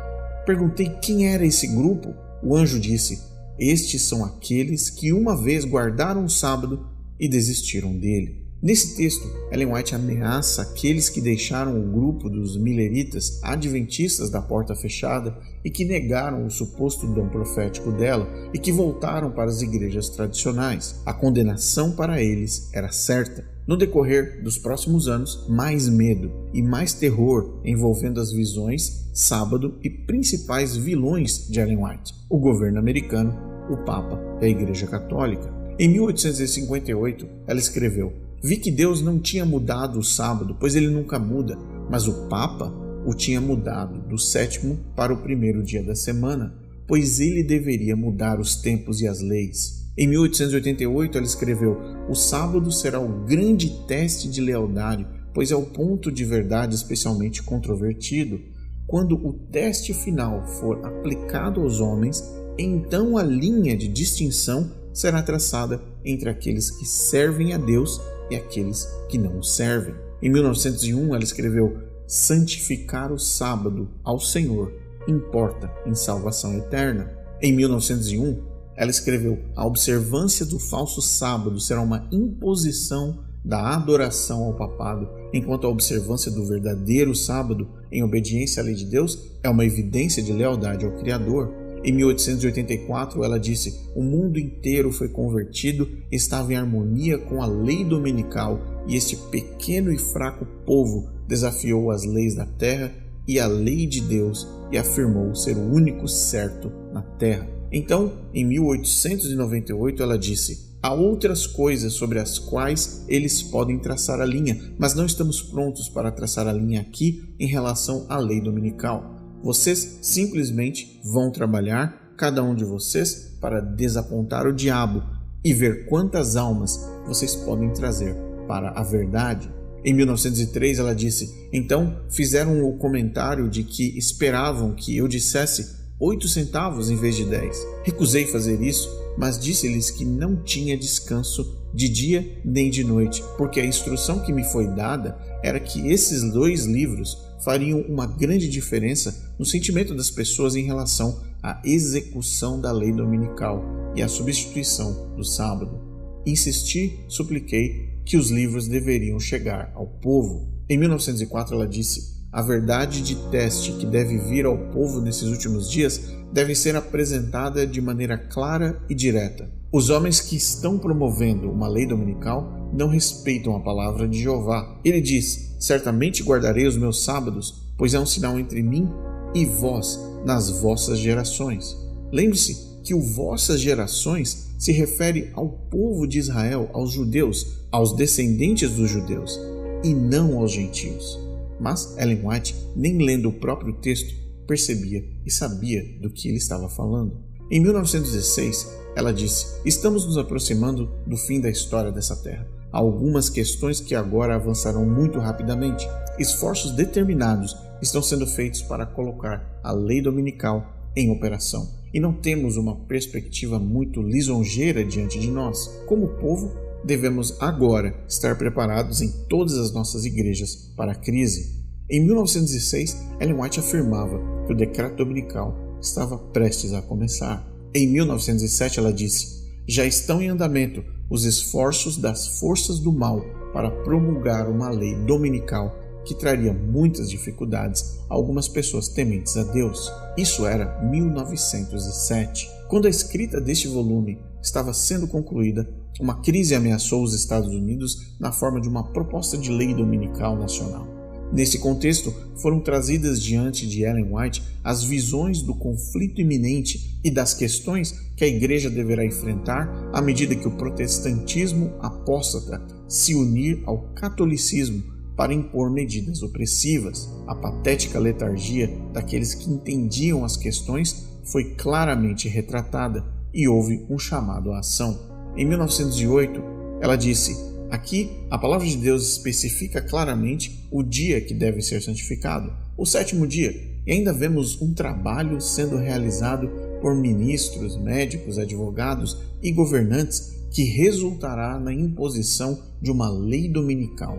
Perguntei quem era esse grupo. O anjo disse: estes são aqueles que uma vez guardaram o sábado e desistiram dele. Nesse texto, Ellen White ameaça aqueles que deixaram o grupo dos mileritas adventistas da porta fechada e que negaram o suposto dom profético dela e que voltaram para as igrejas tradicionais. A condenação para eles era certa. No decorrer dos próximos anos, mais medo e mais terror envolvendo as visões, sábado e principais vilões de Ellen White: o governo americano, o Papa e a Igreja Católica. Em 1858, ela escreveu: vi que Deus não tinha mudado o sábado, pois ele nunca muda, mas o Papa o tinha mudado do 7º para o 1º dia da semana, pois ele deveria mudar os tempos e as leis. Em 1888, ela escreveu: o sábado será o grande teste de lealdade, pois é o ponto de verdade especialmente controvertido. Quando o teste final for aplicado aos homens, então a linha de distinção será traçada entre aqueles que servem a Deus e aqueles que não o servem. Em 1901, ela escreveu: santificar o sábado ao Senhor importa em salvação eterna. Em 1901, ela escreveu: a observância do falso sábado será uma imposição da adoração ao papado, enquanto a observância do verdadeiro sábado, em obediência à lei de Deus, é uma evidência de lealdade ao Criador. Em 1884, ela disse: o mundo inteiro foi convertido, estava em harmonia com a lei dominical, e este pequeno e fraco povo desafiou as leis da terra e a lei de Deus e afirmou ser o único certo na terra. Então, em 1898, ela disse: há outras coisas sobre as quais eles podem traçar a linha, mas não estamos prontos para traçar a linha aqui em relação à lei dominical. Vocês simplesmente vão trabalhar, cada um de vocês, para desapontar o diabo e ver quantas almas vocês podem trazer para a verdade. Em 1903 ela disse: então fizeram o comentário de que esperavam que eu dissesse 8 centavos em vez de 10. Recusei fazer isso, mas disse-lhes que não tinha descanso de dia nem de noite, porque a instrução que me foi dada era que esses 2 livros fariam uma grande diferença no sentimento das pessoas em relação à execução da lei dominical e à substituição do sábado. Insisti, supliquei que os livros deveriam chegar ao povo. Em 1904 ela disse: a verdade de teste que deve vir ao povo nesses últimos dias deve ser apresentada de maneira clara e direta. Os homens que estão promovendo uma lei dominical não respeitam a palavra de Jeová. Ele diz: certamente guardarei os meus sábados, pois é um sinal entre mim e vós nas vossas gerações. Lembre-se que o vossas gerações se refere ao povo de Israel, aos judeus, aos descendentes dos judeus, e não aos gentios. Mas Ellen White, nem lendo o próprio texto, percebia e sabia do que ele estava falando. Em 1916, ela disse: estamos nos aproximando do fim da história dessa terra. Há algumas questões que agora avançarão muito rapidamente. Esforços determinados estão sendo feitos para colocar a lei dominical em operação. E não temos uma perspectiva muito lisonjeira diante de nós. Como povo, devemos agora estar preparados em todas as nossas igrejas para a crise. Em 1906, Ellen White afirmava que o decreto dominical estava prestes a começar. Em 1907, ela disse: já estão em andamento os esforços das forças do mal para promulgar uma lei dominical que traria muitas dificuldades a algumas pessoas tementes a Deus. Isso era 1907. Quando a escrita deste volume estava sendo concluída, uma crise ameaçou os Estados Unidos na forma de uma proposta de lei dominical nacional. Nesse contexto, foram trazidas diante de Ellen White as visões do conflito iminente e das questões que a igreja deverá enfrentar à medida que o protestantismo apóstata se unir ao catolicismo para impor medidas opressivas. A patética letargia daqueles que entendiam as questões foi claramente retratada e houve um chamado à ação. Em 1908, ela disse: aqui a palavra de Deus especifica claramente o dia que deve ser santificado, o 7º dia, e ainda vemos um trabalho sendo realizado por ministros, médicos, advogados e governantes que resultará na imposição de uma lei dominical.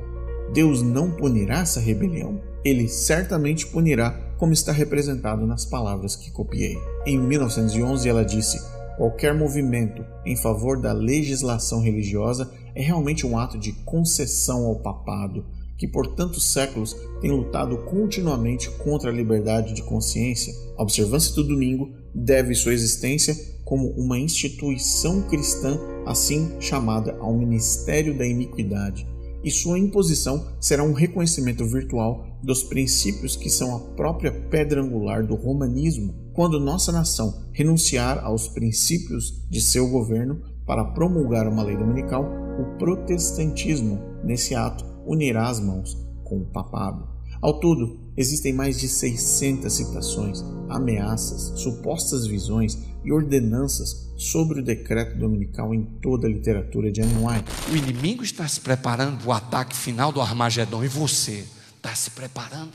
Deus não punirá essa rebelião? Ele certamente punirá, como está representado nas palavras que copiei. Em 1911 ela disse: qualquer movimento em favor da legislação religiosa é realmente um ato de concessão ao papado, que por tantos séculos tem lutado continuamente contra a liberdade de consciência. A observância do domingo deve sua existência como uma instituição cristã, assim chamada ao ministério da iniquidade, e sua imposição será um reconhecimento virtual dos princípios que são a própria pedra angular do romanismo. Quando nossa nação renunciar aos princípios de seu governo para promulgar uma lei dominical, o protestantismo, nesse ato, unirá as mãos com o papado. Ao todo, existem mais de 600 citações, ameaças, supostas visões e ordenanças sobre o decreto dominical em toda a literatura de Ellen White. O inimigo está se preparando para o ataque final do Armagedon, e você está se preparando?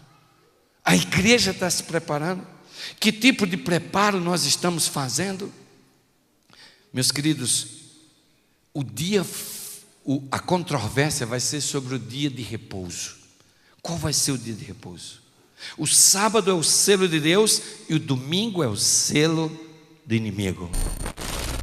A igreja está se preparando? Que tipo de preparo nós estamos fazendo? Meus queridos, a controvérsia vai ser sobre o dia de repouso. Qual vai ser o dia de repouso? O sábado é o selo de Deus e o domingo é o selo do inimigo.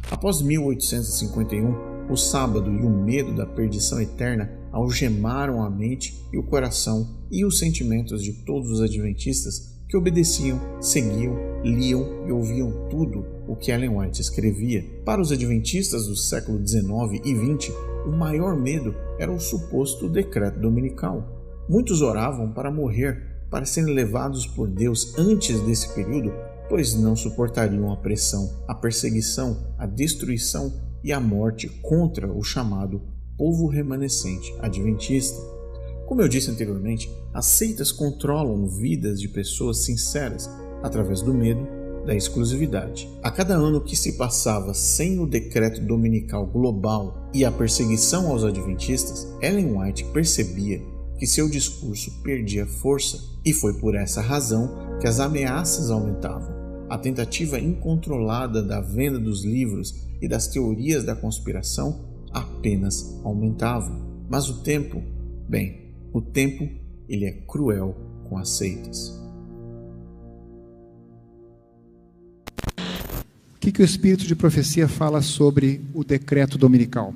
Após 1851, o sábado e o medo da perdição eterna algemaram a mente e o coração e os sentimentos de todos os adventistas que obedeciam, seguiam, liam e ouviam tudo o que Ellen White escrevia. Para os adventistas do século XIX e XX, o maior medo era o suposto decreto dominical. Muitos oravam para morrer, para serem levados por Deus antes desse período, pois não suportariam a pressão, a perseguição, a destruição e a morte contra o chamado povo remanescente adventista. Como eu disse anteriormente, as seitas controlam vidas de pessoas sinceras através do medo, da exclusividade. A cada ano que se passava sem o decreto dominical global e a perseguição aos adventistas, Ellen White percebia que seu discurso perdia força, e foi por essa razão que as ameaças aumentavam. A tentativa incontrolada da venda dos livros e das teorias da conspiração apenas aumentava. Mas o tempo, ele é cruel com as seitas. O que o Espírito de Profecia fala sobre o decreto dominical?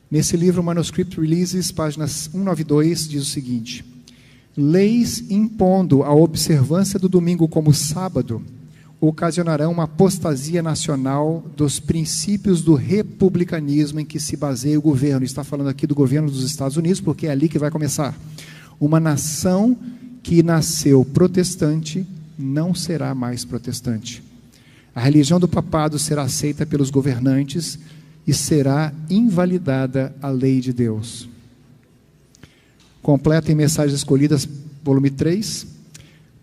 Nesse livro, Manuscript Releases, páginas 192, diz o seguinte: leis impondo a observância do domingo como sábado ocasionarão uma apostasia nacional dos princípios do republicanismo em que se baseia o governo. Está falando aqui do governo dos Estados Unidos, porque é ali que vai começar. Uma nação que nasceu protestante não será mais protestante. A religião do papado será aceita pelos governantes e será invalidada a lei de Deus. Completa em Mensagens Escolhidas, volume 3.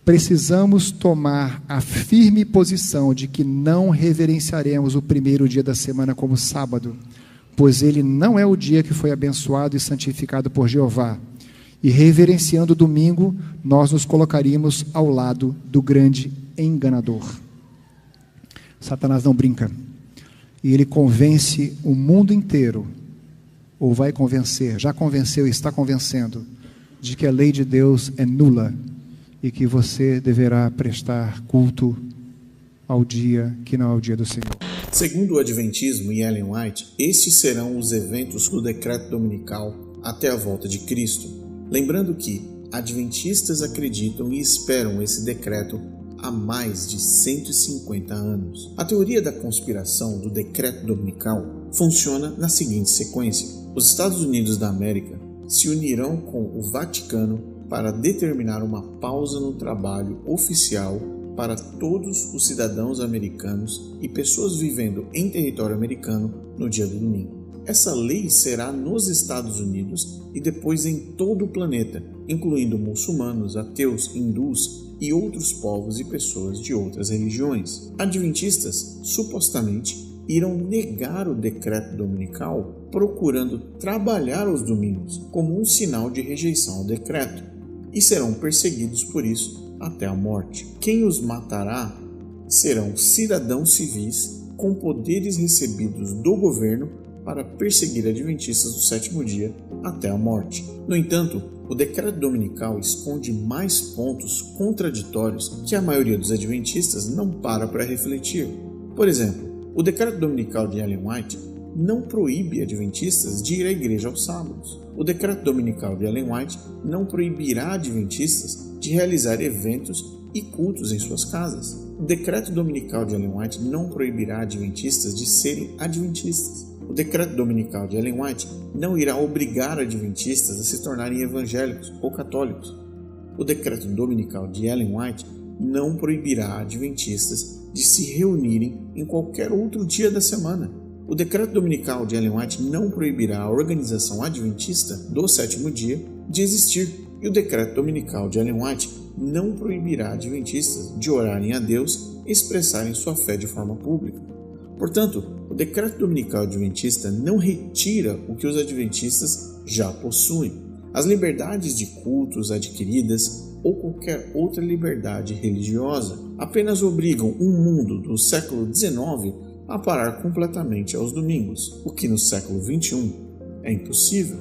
Precisamos tomar a firme posição de que não reverenciaremos o primeiro dia da semana como sábado, pois ele não é o dia que foi abençoado e santificado por Jeová. E reverenciando o domingo, nós nos colocaríamos ao lado do grande enganador. Satanás não brinca. E ele convence o mundo inteiro, ou vai convencer, já convenceu e está convencendo, de que a lei de Deus é nula e que você deverá prestar culto ao dia que não é o dia do Senhor. Segundo o Adventismo e Ellen White, estes serão os eventos do decreto dominical até a volta de Cristo. Lembrando que adventistas acreditam e esperam esse decreto há mais de 150 anos. A teoria da conspiração do decreto dominical funciona na seguinte sequência: os Estados Unidos da América se unirão com o Vaticano para determinar uma pausa no trabalho oficial para todos os cidadãos americanos e pessoas vivendo em território americano no dia do domingo. Essa lei será nos Estados Unidos e depois em todo o planeta, incluindo muçulmanos, ateus, hindus e outros povos e pessoas de outras religiões. Adventistas, supostamente, irão negar o decreto dominical, procurando trabalhar aos domingos como um sinal de rejeição ao decreto, e serão perseguidos por isso até a morte. Quem os matará serão cidadãos civis com poderes recebidos do governo para perseguir adventistas do sétimo dia até a morte. No entanto, o decreto dominical esconde mais pontos contraditórios que a maioria dos adventistas não para refletir. Por exemplo, o decreto dominical de Ellen White não proíbe adventistas de ir à igreja aos sábados. O decreto dominical de Ellen White não proibirá adventistas de realizar eventos e cultos em suas casas. O decreto dominical de Ellen White não proibirá adventistas de serem adventistas. O decreto dominical de Ellen White não irá obrigar adventistas a se tornarem evangélicos ou católicos. O decreto dominical de Ellen White não proibirá adventistas de se reunirem em qualquer outro dia da semana. O decreto dominical de Ellen White não proibirá a organização adventista do sétimo dia de existir. E o decreto dominical de Ellen White não proibirá adventistas de orarem a Deus e expressarem sua fé de forma pública. Portanto, o decreto dominical adventista não retira o que os adventistas já possuem. As liberdades de cultos adquiridas ou qualquer outra liberdade religiosa apenas obrigam um mundo do século XIX a parar completamente aos domingos, o que no século XXI é impossível.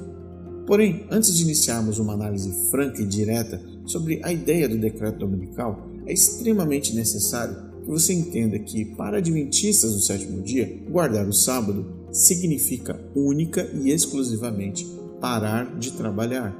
Porém, antes de iniciarmos uma análise franca e direta sobre a ideia do decreto dominical, é extremamente necessário que você entenda que, para adventistas do sétimo dia, guardar o sábado significa única e exclusivamente parar de trabalhar,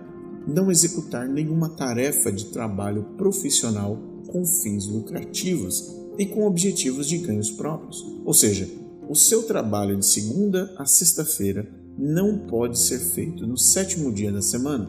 não executar nenhuma tarefa de trabalho profissional com fins lucrativos e com objetivos de ganhos próprios. Ou seja, o seu trabalho de segunda a sexta-feira não pode ser feito no sétimo dia da semana.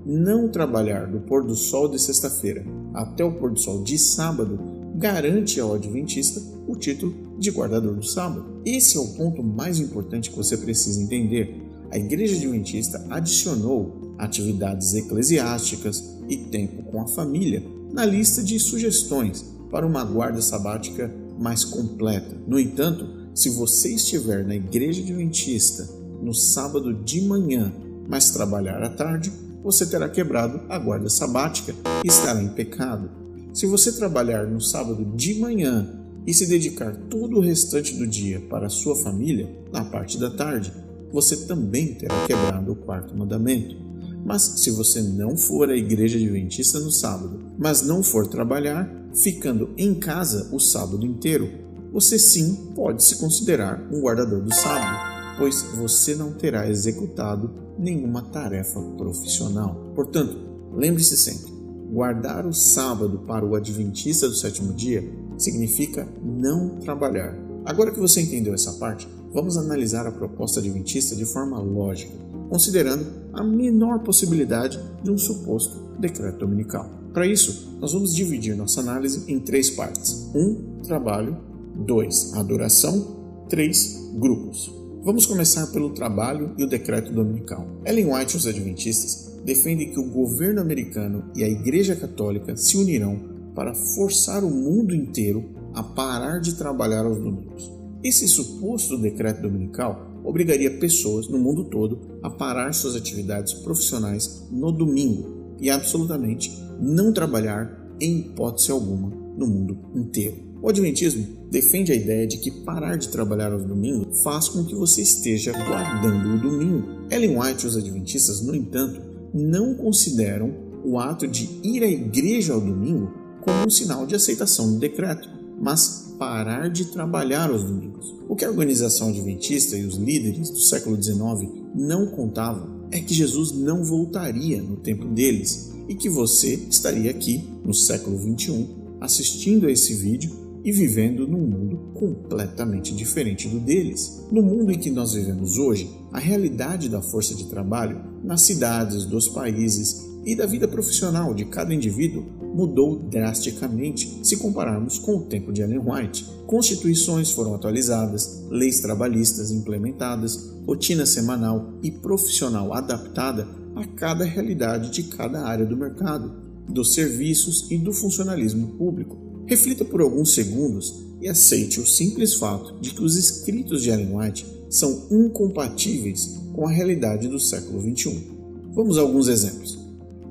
Não trabalhar do pôr do sol de sexta-feira até o pôr do sol de sábado garante ao adventista o título de guardador do sábado. Esse é o ponto mais importante que você precisa entender. A Igreja Adventista adicionou atividades eclesiásticas e tempo com a família na lista de sugestões para uma guarda sabática mais completa. No entanto, se você estiver na Igreja Adventista no sábado de manhã, mas trabalhar à tarde, você terá quebrado a guarda sabática e estará em pecado. Se você trabalhar no sábado de manhã e se dedicar todo o restante do dia para a sua família, na parte da tarde, você também terá quebrado o quarto mandamento. Mas se você não for à igreja adventista no sábado, mas não for trabalhar, ficando em casa o sábado inteiro, você sim pode se considerar um guardador do sábado, pois você não terá executado nenhuma tarefa profissional. Portanto, lembre-se sempre, guardar o sábado para o adventista do sétimo dia significa não trabalhar. Agora que você entendeu essa parte, vamos analisar a proposta adventista de forma lógica, considerando a menor possibilidade de um suposto decreto dominical. Para isso, nós vamos dividir nossa análise em 3 partes. 1. Trabalho. 2. Adoração. 3. Grupos. Vamos começar pelo trabalho e o decreto dominical. Ellen White e os adventistas defendem que o governo americano e a Igreja Católica se unirão para forçar o mundo inteiro a parar de trabalhar aos domingos. Esse suposto decreto dominical obrigaria pessoas no mundo todo a parar suas atividades profissionais no domingo e absolutamente não trabalhar em hipótese alguma no mundo inteiro. O Adventismo defende a ideia de que parar de trabalhar aos domingos faz com que você esteja guardando o domingo. Ellen White e os Adventistas, no entanto, não consideram o ato de ir à igreja ao domingo como um sinal de aceitação do decreto, mas parar de trabalhar aos domingos. O que a organização adventista e os líderes do século XIX não contavam é que Jesus não voltaria no tempo deles e que você estaria aqui, no século XXI, assistindo a esse vídeo e vivendo num mundo completamente diferente do deles. No mundo em que nós vivemos hoje, a realidade da força de trabalho nas cidades, dos países e da vida profissional de cada indivíduo mudou drasticamente se compararmos com o tempo de Ellen White. Constituições foram atualizadas, leis trabalhistas implementadas, rotina semanal e profissional adaptada a cada realidade de cada área do mercado, dos serviços e do funcionalismo público. Reflita por alguns segundos e aceite o simples fato de que os escritos de Ellen White são incompatíveis com a realidade do século XXI. Vamos a alguns exemplos.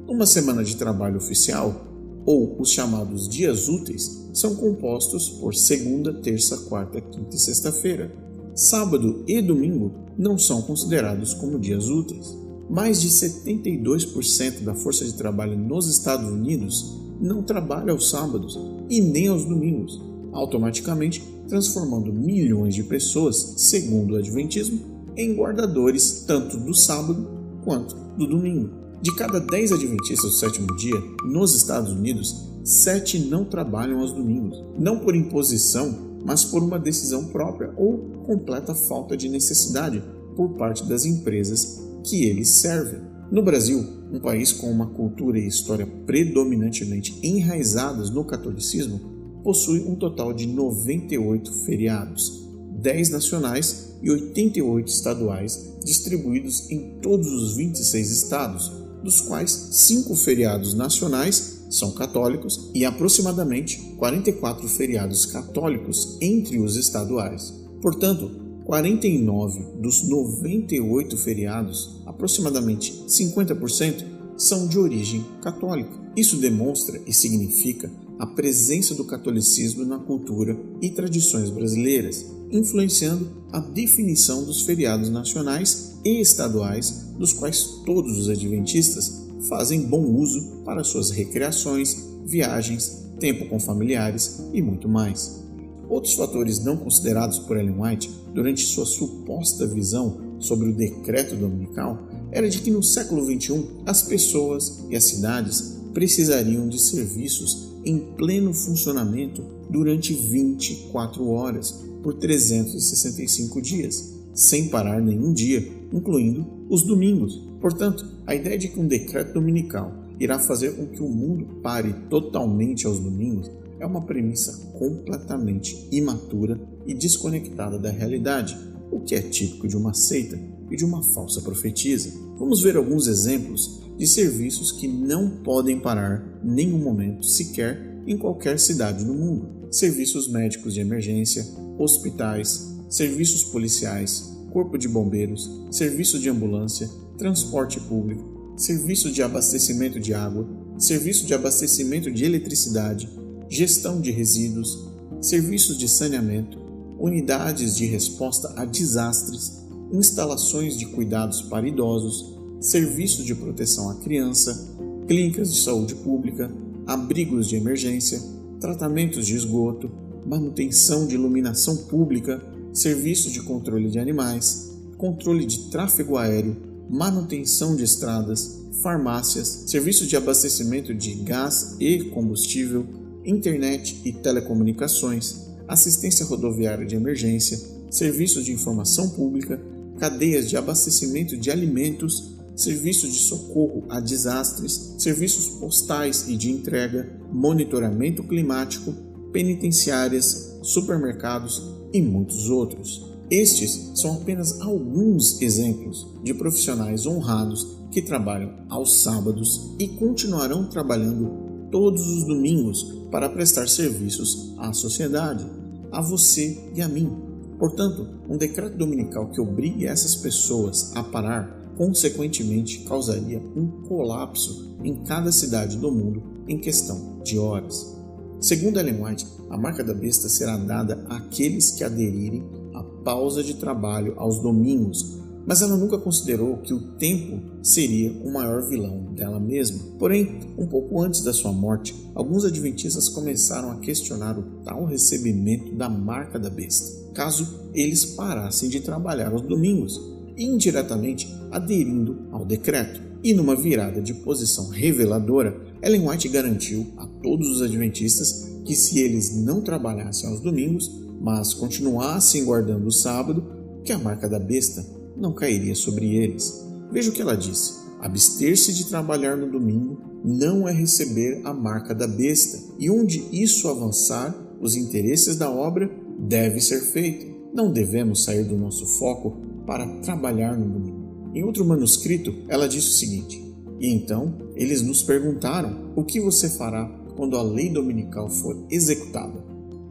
Uma semana de trabalho oficial, ou os chamados dias úteis, são compostos por segunda, terça, quarta, quinta e sexta-feira. Sábado e domingo não são considerados como dias úteis. Mais de 72% da força de trabalho nos Estados Unidos não trabalha aos sábados e nem aos domingos, automaticamente transformando milhões de pessoas, segundo o Adventismo, em guardadores tanto do sábado quanto do domingo. De cada 10 adventistas do sétimo dia, nos Estados Unidos, 7 não trabalham aos domingos, não por imposição, mas por uma decisão própria ou completa falta de necessidade por parte das empresas que eles servem. No Brasil, um país com uma cultura e história predominantemente enraizadas no catolicismo, possui um total de 98 feriados, 10 nacionais e 88 estaduais, distribuídos em todos os 26 estados, dos quais 5 feriados nacionais são católicos e aproximadamente 44 feriados católicos entre os estaduais. Portanto, 49 dos 98 feriados, aproximadamente 50%, são de origem católica. Isso demonstra e significa a presença do catolicismo na cultura e tradições brasileiras, influenciando a definição dos feriados nacionais e estaduais, dos quais todos os adventistas fazem bom uso para suas recreações, viagens, tempo com familiares e muito mais. Outros fatores não considerados por Ellen White durante sua suposta visão sobre o decreto dominical era de que no século XXI as pessoas e as cidades precisariam de serviços em pleno funcionamento durante 24 horas por 365 dias, sem parar nenhum dia, incluindo os domingos. Portanto, a ideia de que um decreto dominical irá fazer com que o mundo pare totalmente aos domingos é uma premissa completamente imatura e desconectada da realidade, o que é típico de uma seita e de uma falsa profetisa. Vamos ver alguns exemplos de serviços que não podem parar nenhum momento sequer em qualquer cidade no mundo. Serviços médicos de emergência, hospitais, serviços policiais, corpo de bombeiros, serviço de ambulância, transporte público, serviço de abastecimento de água, serviço de abastecimento de eletricidade, gestão de resíduos, serviços de saneamento, unidades de resposta a desastres, instalações de cuidados para idosos, serviços de proteção à criança, clínicas de saúde pública, abrigos de emergência, tratamentos de esgoto, manutenção de iluminação pública, serviços de controle de animais, controle de tráfego aéreo, manutenção de estradas, farmácias, serviços de abastecimento de gás e combustível, internet e telecomunicações, assistência rodoviária de emergência, serviços de informação pública, cadeias de abastecimento de alimentos, serviços de socorro a desastres, serviços postais e de entrega, monitoramento climático, penitenciárias, supermercados e muitos outros. Estes são apenas alguns exemplos de profissionais honrados que trabalham aos sábados e continuarão trabalhando todos os domingos para prestar serviços à sociedade, a você e a mim. Portanto, um decreto dominical que obrigue essas pessoas a parar, consequentemente, causaria um colapso em cada cidade do mundo em questão de horas. Segundo Ellen White, a marca da besta será dada àqueles que aderirem à pausa de trabalho aos domingos, mas ela nunca considerou que o tempo seria o maior vilão dela mesma. Porém, um pouco antes da sua morte, alguns adventistas começaram a questionar o tal recebimento da marca da besta, caso eles parassem de trabalhar aos domingos, indiretamente aderindo ao decreto. E numa virada de posição reveladora, Ellen White garantiu a todos os adventistas que se eles não trabalhassem aos domingos, mas continuassem guardando o sábado, que a marca da besta não cairia sobre eles. Veja o que ela disse: abster-se de trabalhar no domingo não é receber a marca da besta, e onde isso avançar, os interesses da obra deve ser feito. Não devemos sair do nosso foco para trabalhar no domingo. Em outro manuscrito, ela disse o seguinte: e então eles nos perguntaram: o que você fará quando a lei dominical for executada?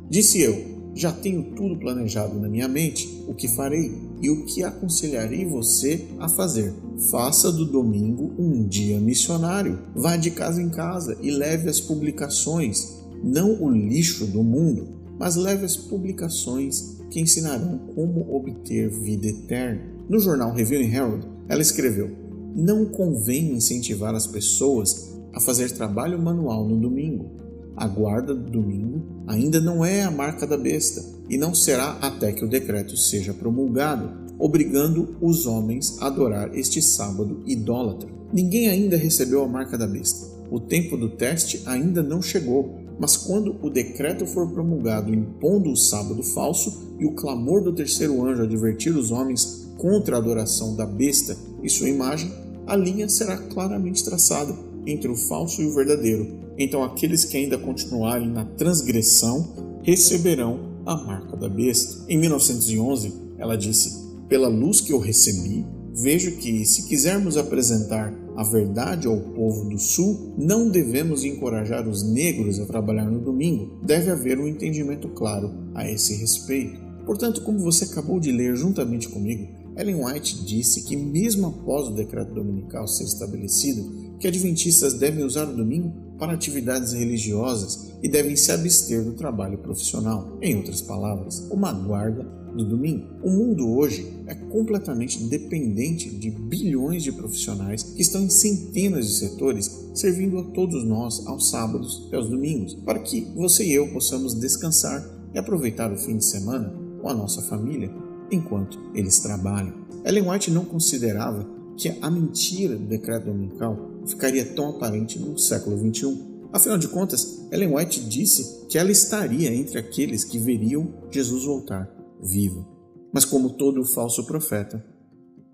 Disse eu: já tenho tudo planejado na minha mente, o que farei e o que aconselharei você a fazer. Faça do domingo um dia missionário. Vá de casa em casa e leve as publicações, não o lixo do mundo, mas leve as publicações que ensinarão como obter vida eterna. No jornal Review and Herald, ela escreveu: não convém incentivar as pessoas a fazer trabalho manual no domingo. A guarda do domingo ainda não é a marca da besta e não será até que o decreto seja promulgado, obrigando os homens a adorar este sábado idólatra. Ninguém ainda recebeu a marca da besta. O tempo do teste ainda não chegou, mas quando o decreto for promulgado impondo o sábado falso e o clamor do terceiro anjo advertir os homens contra a adoração da besta e sua imagem, a linha será claramente traçada entre o falso e o verdadeiro. Então aqueles que ainda continuarem na transgressão receberão a marca da besta. Em 1911, ela disse: pela luz que eu recebi, vejo que, se quisermos apresentar a verdade ao povo do Sul, não devemos encorajar os negros a trabalhar no domingo. Deve haver um entendimento claro a esse respeito. Portanto, como você acabou de ler juntamente comigo, Ellen White disse que mesmo após o decreto dominical ser estabelecido, que adventistas devem usar o domingo para atividades religiosas e devem se abster do trabalho profissional. Em outras palavras, uma guarda do domingo. O mundo hoje é completamente dependente de bilhões de profissionais que estão em centenas de setores servindo a todos nós aos sábados e aos domingos, para que você e eu possamos descansar e aproveitar o fim de semana com a nossa família enquanto eles trabalham. Ellen White não considerava que a mentira do decreto dominical ficaria tão aparente no século XXI. Afinal de contas, Ellen White disse que ela estaria entre aqueles que veriam Jesus voltar vivo. Mas como todo falso profeta,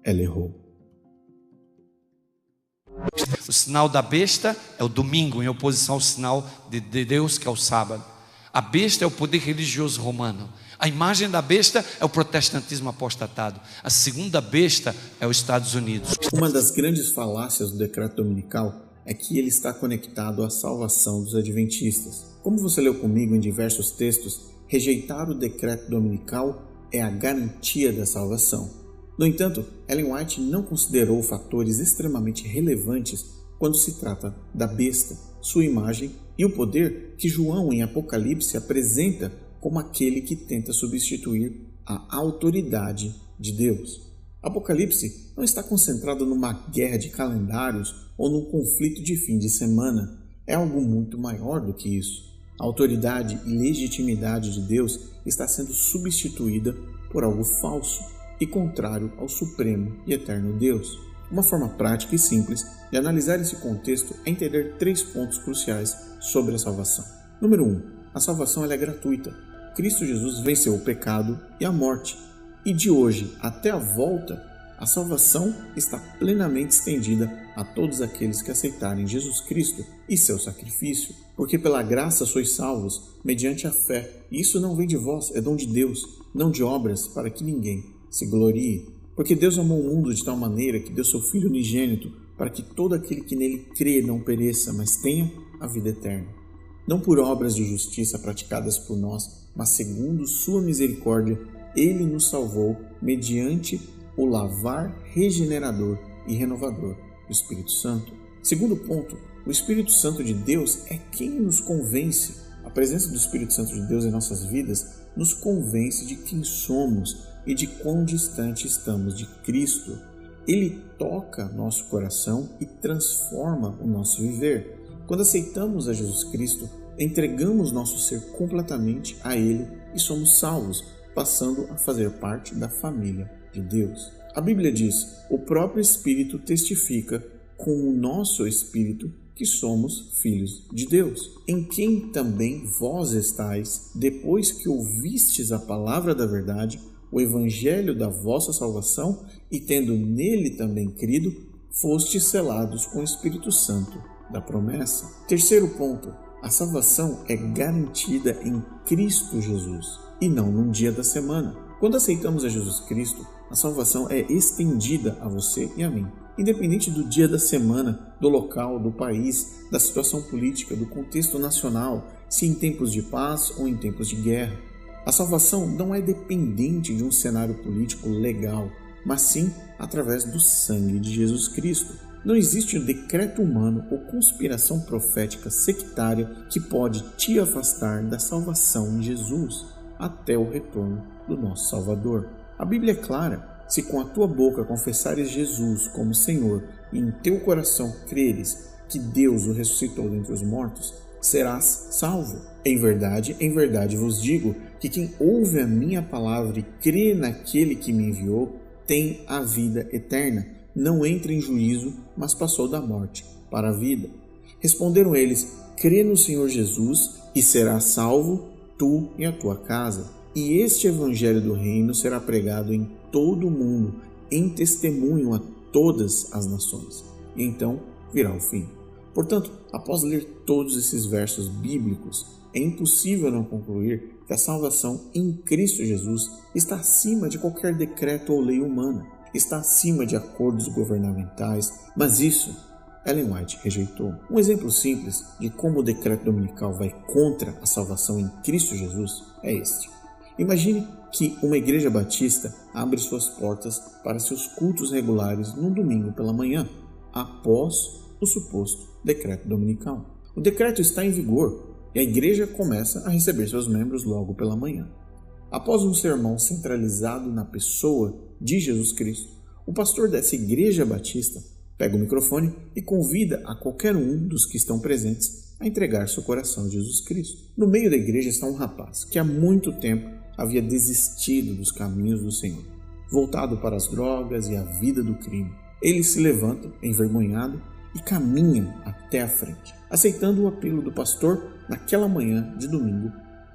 ela errou. O sinal da besta é o domingo, em oposição ao sinal de Deus, que é o sábado. A besta é o poder religioso romano. A imagem da besta é o protestantismo apostatado. A segunda besta é os Estados Unidos. Uma das grandes falácias do decreto dominical é que ele está conectado à salvação dos adventistas. Como você leu comigo em diversos textos, rejeitar o decreto dominical é a garantia da salvação. No entanto, Ellen White não considerou fatores extremamente relevantes quando se trata da besta, sua imagem e o poder que João em Apocalipse apresenta como aquele que tenta substituir a autoridade de Deus. Apocalipse não está concentrado numa guerra de calendários ou num conflito de fim de semana. É algo muito maior do que isso. A autoridade e legitimidade de Deus está sendo substituída por algo falso e contrário ao supremo e eterno Deus. Uma forma prática e simples de analisar esse contexto é entender 3 pontos cruciais sobre a salvação. Número 1. A salvação é gratuita. Cristo Jesus venceu o pecado e a morte. E de hoje até a volta, a salvação está plenamente estendida a todos aqueles que aceitarem Jesus Cristo e seu sacrifício. Porque pela graça sois salvos, mediante a fé. E isso não vem de vós, é dom de Deus, não de obras, para que ninguém se glorie. Porque Deus amou o mundo de tal maneira que deu seu Filho unigênito, para que todo aquele que nele crê não pereça, mas tenha a vida eterna. Não por obras de justiça praticadas por nós, mas segundo sua misericórdia, ele nos salvou mediante o lavar regenerador e renovador do Espírito Santo. Segundo ponto, o Espírito Santo de Deus é quem nos convence. A presença do Espírito Santo de Deus em nossas vidas nos convence de quem somos e de quão distante estamos de Cristo. Ele toca nosso coração e transforma o nosso viver. Quando aceitamos a Jesus Cristo, entregamos nosso ser completamente a Ele e somos salvos, passando a fazer parte da família de Deus. A Bíblia diz: o próprio Espírito testifica com o nosso Espírito que somos filhos de Deus, em quem também vós estáis, depois que ouvistes a palavra da verdade, o evangelho da vossa salvação, e tendo nele também crido, fostes selados com o Espírito Santo da promessa. Terceiro ponto, a salvação é garantida em Cristo Jesus e não num dia da semana. Quando aceitamos a Jesus Cristo, a salvação é estendida a você e a mim, independente do dia da semana, do local, do país, da situação política, do contexto nacional, se em tempos de paz ou em tempos de guerra. A salvação não é dependente de um cenário político legal, mas sim através do sangue de Jesus Cristo. Não existe um decreto humano ou conspiração profética sectária que pode te afastar da salvação em Jesus até o retorno do nosso Salvador. A Bíblia é clara: se com a tua boca confessares Jesus como Senhor e em teu coração creres que Deus o ressuscitou dentre os mortos, serás salvo. Em verdade vos digo que quem ouve a minha palavra e crê naquele que me enviou tem a vida eterna. Não entra em juízo, mas passou da morte para a vida. Responderam eles: crê no Senhor Jesus e serás salvo, tu e a tua casa. E este evangelho do reino será pregado em todo o mundo, em testemunho a todas as nações. E então virá o fim. Portanto, após ler todos esses versos bíblicos, é impossível não concluir que a salvação em Cristo Jesus está acima de qualquer decreto ou lei humana, está acima de acordos governamentais, mas isso Ellen White rejeitou. Um exemplo simples de como o decreto dominical vai contra a salvação em Cristo Jesus é este. Imagine que uma igreja batista abre suas portas para seus cultos regulares num domingo pela manhã, após o suposto decreto dominical. O decreto está em vigor e a igreja começa a receber seus membros logo pela manhã. Após um sermão centralizado na pessoa de Jesus Cristo, o pastor dessa igreja batista pega o microfone e convida a qualquer um dos que estão presentes a entregar seu coração a Jesus Cristo. No meio da igreja está um rapaz que há muito tempo havia desistido dos caminhos do Senhor, voltado para as drogas e a vida do crime. Ele se levanta, envergonhado, e caminha até a frente, aceitando o apelo do pastor naquela manhã de domingo,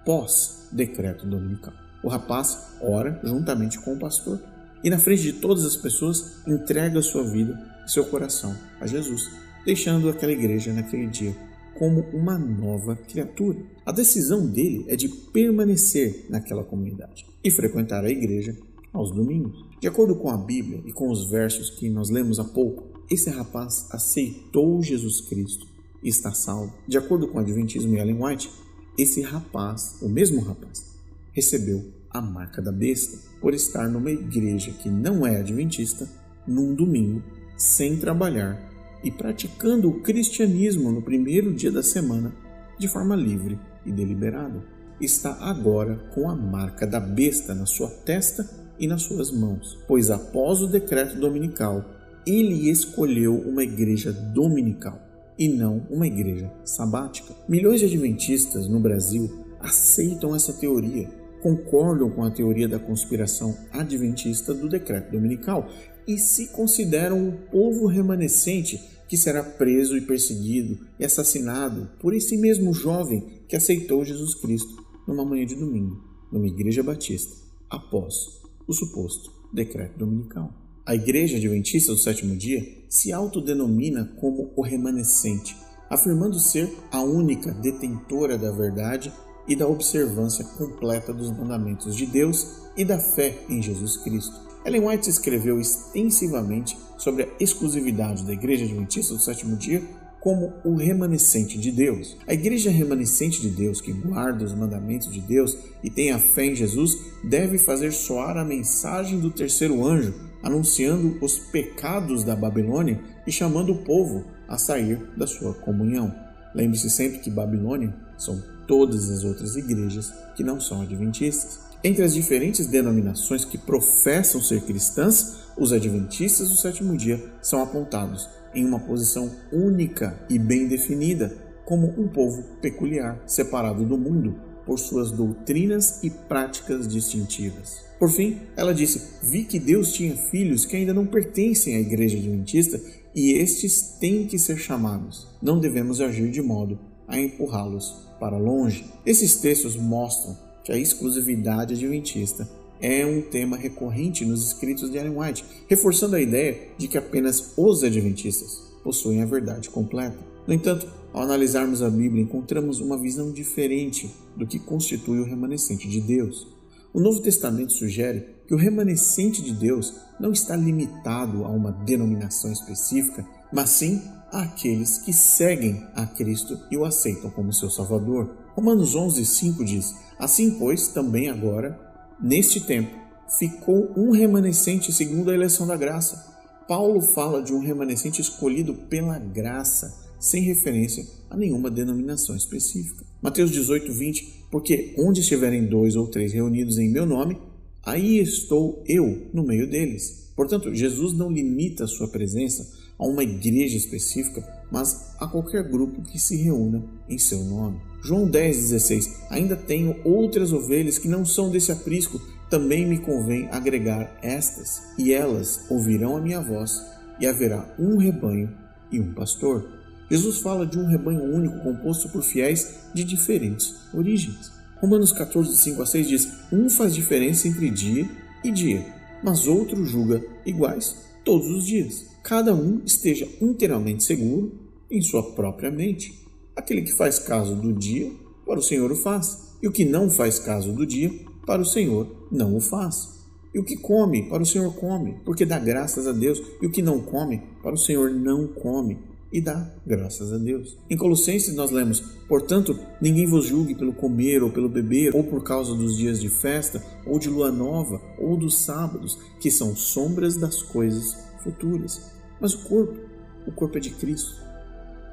pós-decreto dominical. O rapaz ora juntamente com o pastor e, na frente de todas as pessoas, entrega sua vida e seu coração a Jesus, deixando aquela igreja naquele dia como uma nova criatura. A decisão dele é de permanecer naquela comunidade e frequentar a igreja aos domingos. De acordo com a Bíblia e com os versos que nós lemos há pouco, esse rapaz aceitou Jesus Cristo e está salvo. De acordo com o Adventismo e Ellen White, esse rapaz, o mesmo rapaz, recebeu a marca da besta por estar numa igreja que não é adventista, num domingo, sem trabalhar e praticando o cristianismo no primeiro dia da semana de forma livre e deliberada. Está agora com a marca da besta na sua testa e nas suas mãos, pois após o decreto dominical, ele escolheu uma igreja dominical e não uma igreja sabática. Milhões de adventistas no Brasil aceitam essa teoria, concordam com a teoria da conspiração adventista do decreto dominical e se consideram o povo remanescente que será preso e perseguido e assassinado por esse mesmo jovem que aceitou Jesus Cristo numa manhã de domingo, numa igreja batista, após o suposto decreto dominical. A Igreja Adventista do Sétimo Dia se autodenomina como o remanescente, afirmando ser a única detentora da verdade e da observância completa dos mandamentos de Deus e da fé em Jesus Cristo. Ellen White escreveu extensivamente sobre a exclusividade da Igreja Adventista do Sétimo Dia como o remanescente de Deus. A Igreja remanescente de Deus, que guarda os mandamentos de Deus e tem a fé em Jesus, deve fazer soar a mensagem do terceiro anjo, anunciando os pecados da Babilônia e chamando o povo a sair da sua comunhão. Lembre-se sempre que Babilônia são todas as outras igrejas que não são adventistas. Entre as diferentes denominações que professam ser cristãs, os adventistas do sétimo dia são apontados em uma posição única e bem definida, como um povo peculiar, separado do mundo por suas doutrinas e práticas distintivas. Por fim, ela disse: vi que Deus tinha filhos que ainda não pertencem à igreja adventista e estes têm que ser chamados. Não devemos agir de modo a empurrá-los para longe. Esses textos mostram que a exclusividade adventista é um tema recorrente nos escritos de Ellen White, reforçando a ideia de que apenas os adventistas possuem a verdade completa. No entanto, ao analisarmos a Bíblia, encontramos uma visão diferente do que constitui o remanescente de Deus. O Novo Testamento sugere que o remanescente de Deus não está limitado a uma denominação específica, mas sim àqueles que seguem a Cristo e o aceitam como seu Salvador. Romanos 11:5 diz: assim, pois, também agora, neste tempo, ficou um remanescente segundo a eleição da graça. Paulo fala de um remanescente escolhido pela graça, sem referência a nenhuma denominação específica. Mateus 18:20, porque onde estiverem 2 ou 3 reunidos em meu nome, aí estou eu no meio deles. Portanto, Jesus não limita a sua presença a uma igreja específica, mas a qualquer grupo que se reúna em seu nome. João 10:16, ainda tenho outras ovelhas que não são desse aprisco, também me convém agregar estas, e elas ouvirão a minha voz, e haverá um rebanho e um pastor. Jesus fala de um rebanho único composto por fiéis de diferentes origens. Romanos 14:5-6 diz: um faz diferença entre dia e dia, mas outro julga iguais todos os dias. Cada um esteja inteiramente seguro em sua própria mente. Aquele que faz caso do dia, para o Senhor o faz, e o que não faz caso do dia, para o Senhor não o faz. E o que come, para o Senhor come, porque dá graças a Deus, e o que não come, para o Senhor não come, e dá graças a Deus. Em Colossenses nós lemos: portanto, ninguém vos julgue pelo comer ou pelo beber, ou por causa dos dias de festa, ou de lua nova, ou dos sábados, que são sombras das coisas futuras. Mas o corpo é de Cristo.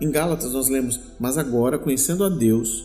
Em Gálatas nós lemos: mas agora, conhecendo a Deus,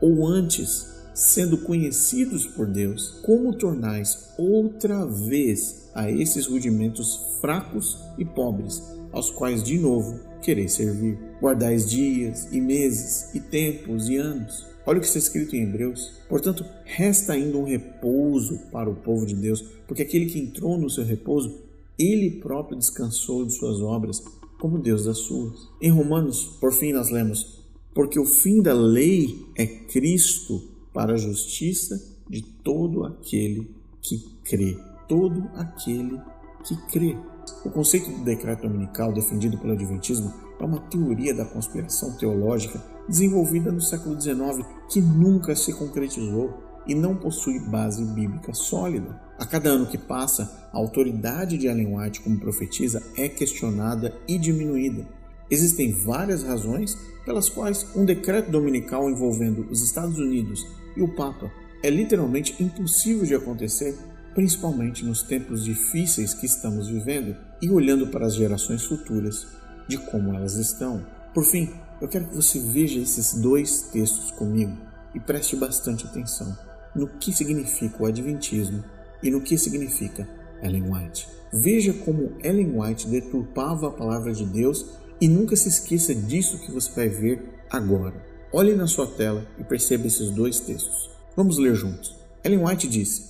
ou antes, sendo conhecidos por Deus, como tornais outra vez a esses rudimentos fracos e pobres, aos quais de novo quereis servir? Guardais dias e meses e tempos e anos. Olha o que está escrito em Hebreus. Portanto, resta ainda um repouso para o povo de Deus, porque aquele que entrou no seu repouso, ele próprio descansou de suas obras, como Deus das suas. Em Romanos, por fim, nós lemos: porque o fim da lei é Cristo para a justiça de todo aquele que crê. Todo aquele que crê. O conceito do decreto dominical defendido pelo Adventismo é uma teoria da conspiração teológica desenvolvida no século XIX que nunca se concretizou e não possui base bíblica sólida. A cada ano que passa, a autoridade de Ellen White como profetisa é questionada e diminuída. Existem várias razões pelas quais um decreto dominical envolvendo os Estados Unidos e o Papa é literalmente impossível de acontecer, principalmente nos tempos difíceis que estamos vivendo e olhando para as gerações futuras de como elas estão. Por fim, eu quero que você veja esses 2 textos comigo e preste bastante atenção no que significa o Adventismo e no que significa Ellen White. Veja como Ellen White deturpava a palavra de Deus e nunca se esqueça disso que você vai ver agora. Olhe na sua tela e perceba esses 2 textos. Vamos ler juntos. Ellen White disse: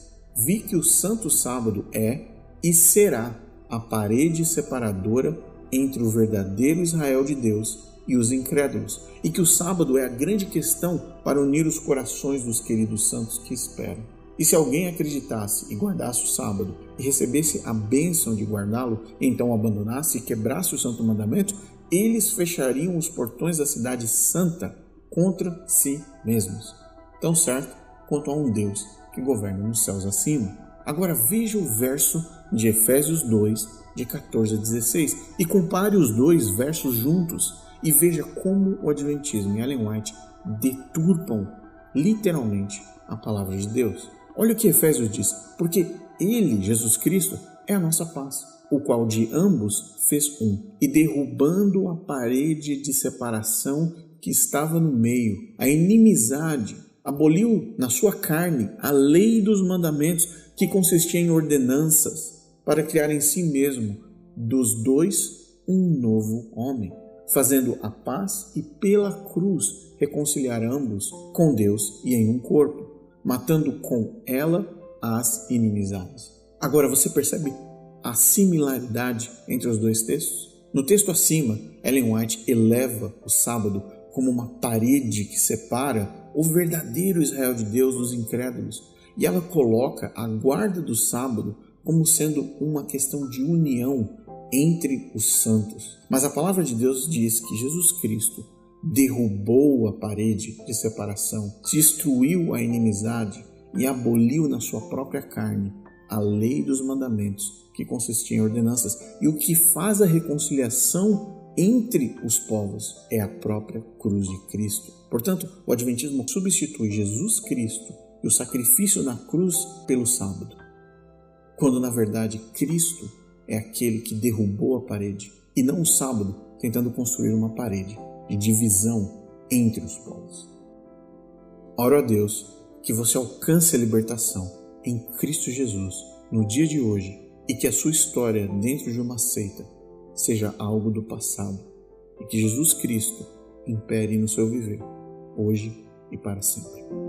vi que o Santo Sábado é e será a parede separadora entre o verdadeiro Israel de Deus e os incrédulos, e que o sábado é a grande questão para unir os corações dos queridos santos que esperam. E se alguém acreditasse e guardasse o sábado e recebesse a bênção de guardá-lo, e então abandonasse e quebrasse o santo mandamento, eles fechariam os portões da cidade santa contra si mesmos, tão certo quanto há um Deus que governa nos céus acima. Agora veja o verso de Efésios 2, de 14 a 16, e compare os 2 versos juntos e veja como o Adventismo e Ellen White deturpam literalmente a palavra de Deus. Olha o que Efésios diz: porque Ele, Jesus Cristo, é a nossa paz, o qual de ambos fez um, e derrubando a parede de separação que estava no meio, a inimizade, aboliu na sua carne a lei dos mandamentos que consistia em ordenanças, para criar em si mesmo dos 2 um novo homem, fazendo a paz e pela cruz reconciliar ambos com Deus e em um corpo, matando com ela as inimizades. Agora você percebe a similaridade entre os 2 textos? No texto acima, Ellen White eleva o sábado como uma parede que separa o verdadeiro Israel de Deus dos incrédulos, e ela coloca a guarda do sábado como sendo uma questão de união entre os santos. Mas a palavra de Deus diz que Jesus Cristo derrubou a parede de separação, destruiu a inimizade e aboliu na sua própria carne a lei dos mandamentos, que consistia em ordenanças. E o que faz a reconciliação entre os povos é a própria cruz de Cristo. Portanto, o Adventismo substitui Jesus Cristo e o sacrifício na cruz pelo sábado, quando na verdade Cristo é aquele que derrubou a parede, e não o sábado tentando construir uma parede de divisão entre os povos. Oro a Deus que você alcance a libertação em Cristo Jesus no dia de hoje, e que a sua história dentro de uma seita seja algo do passado, e que Jesus Cristo impere no seu viver, hoje e para sempre.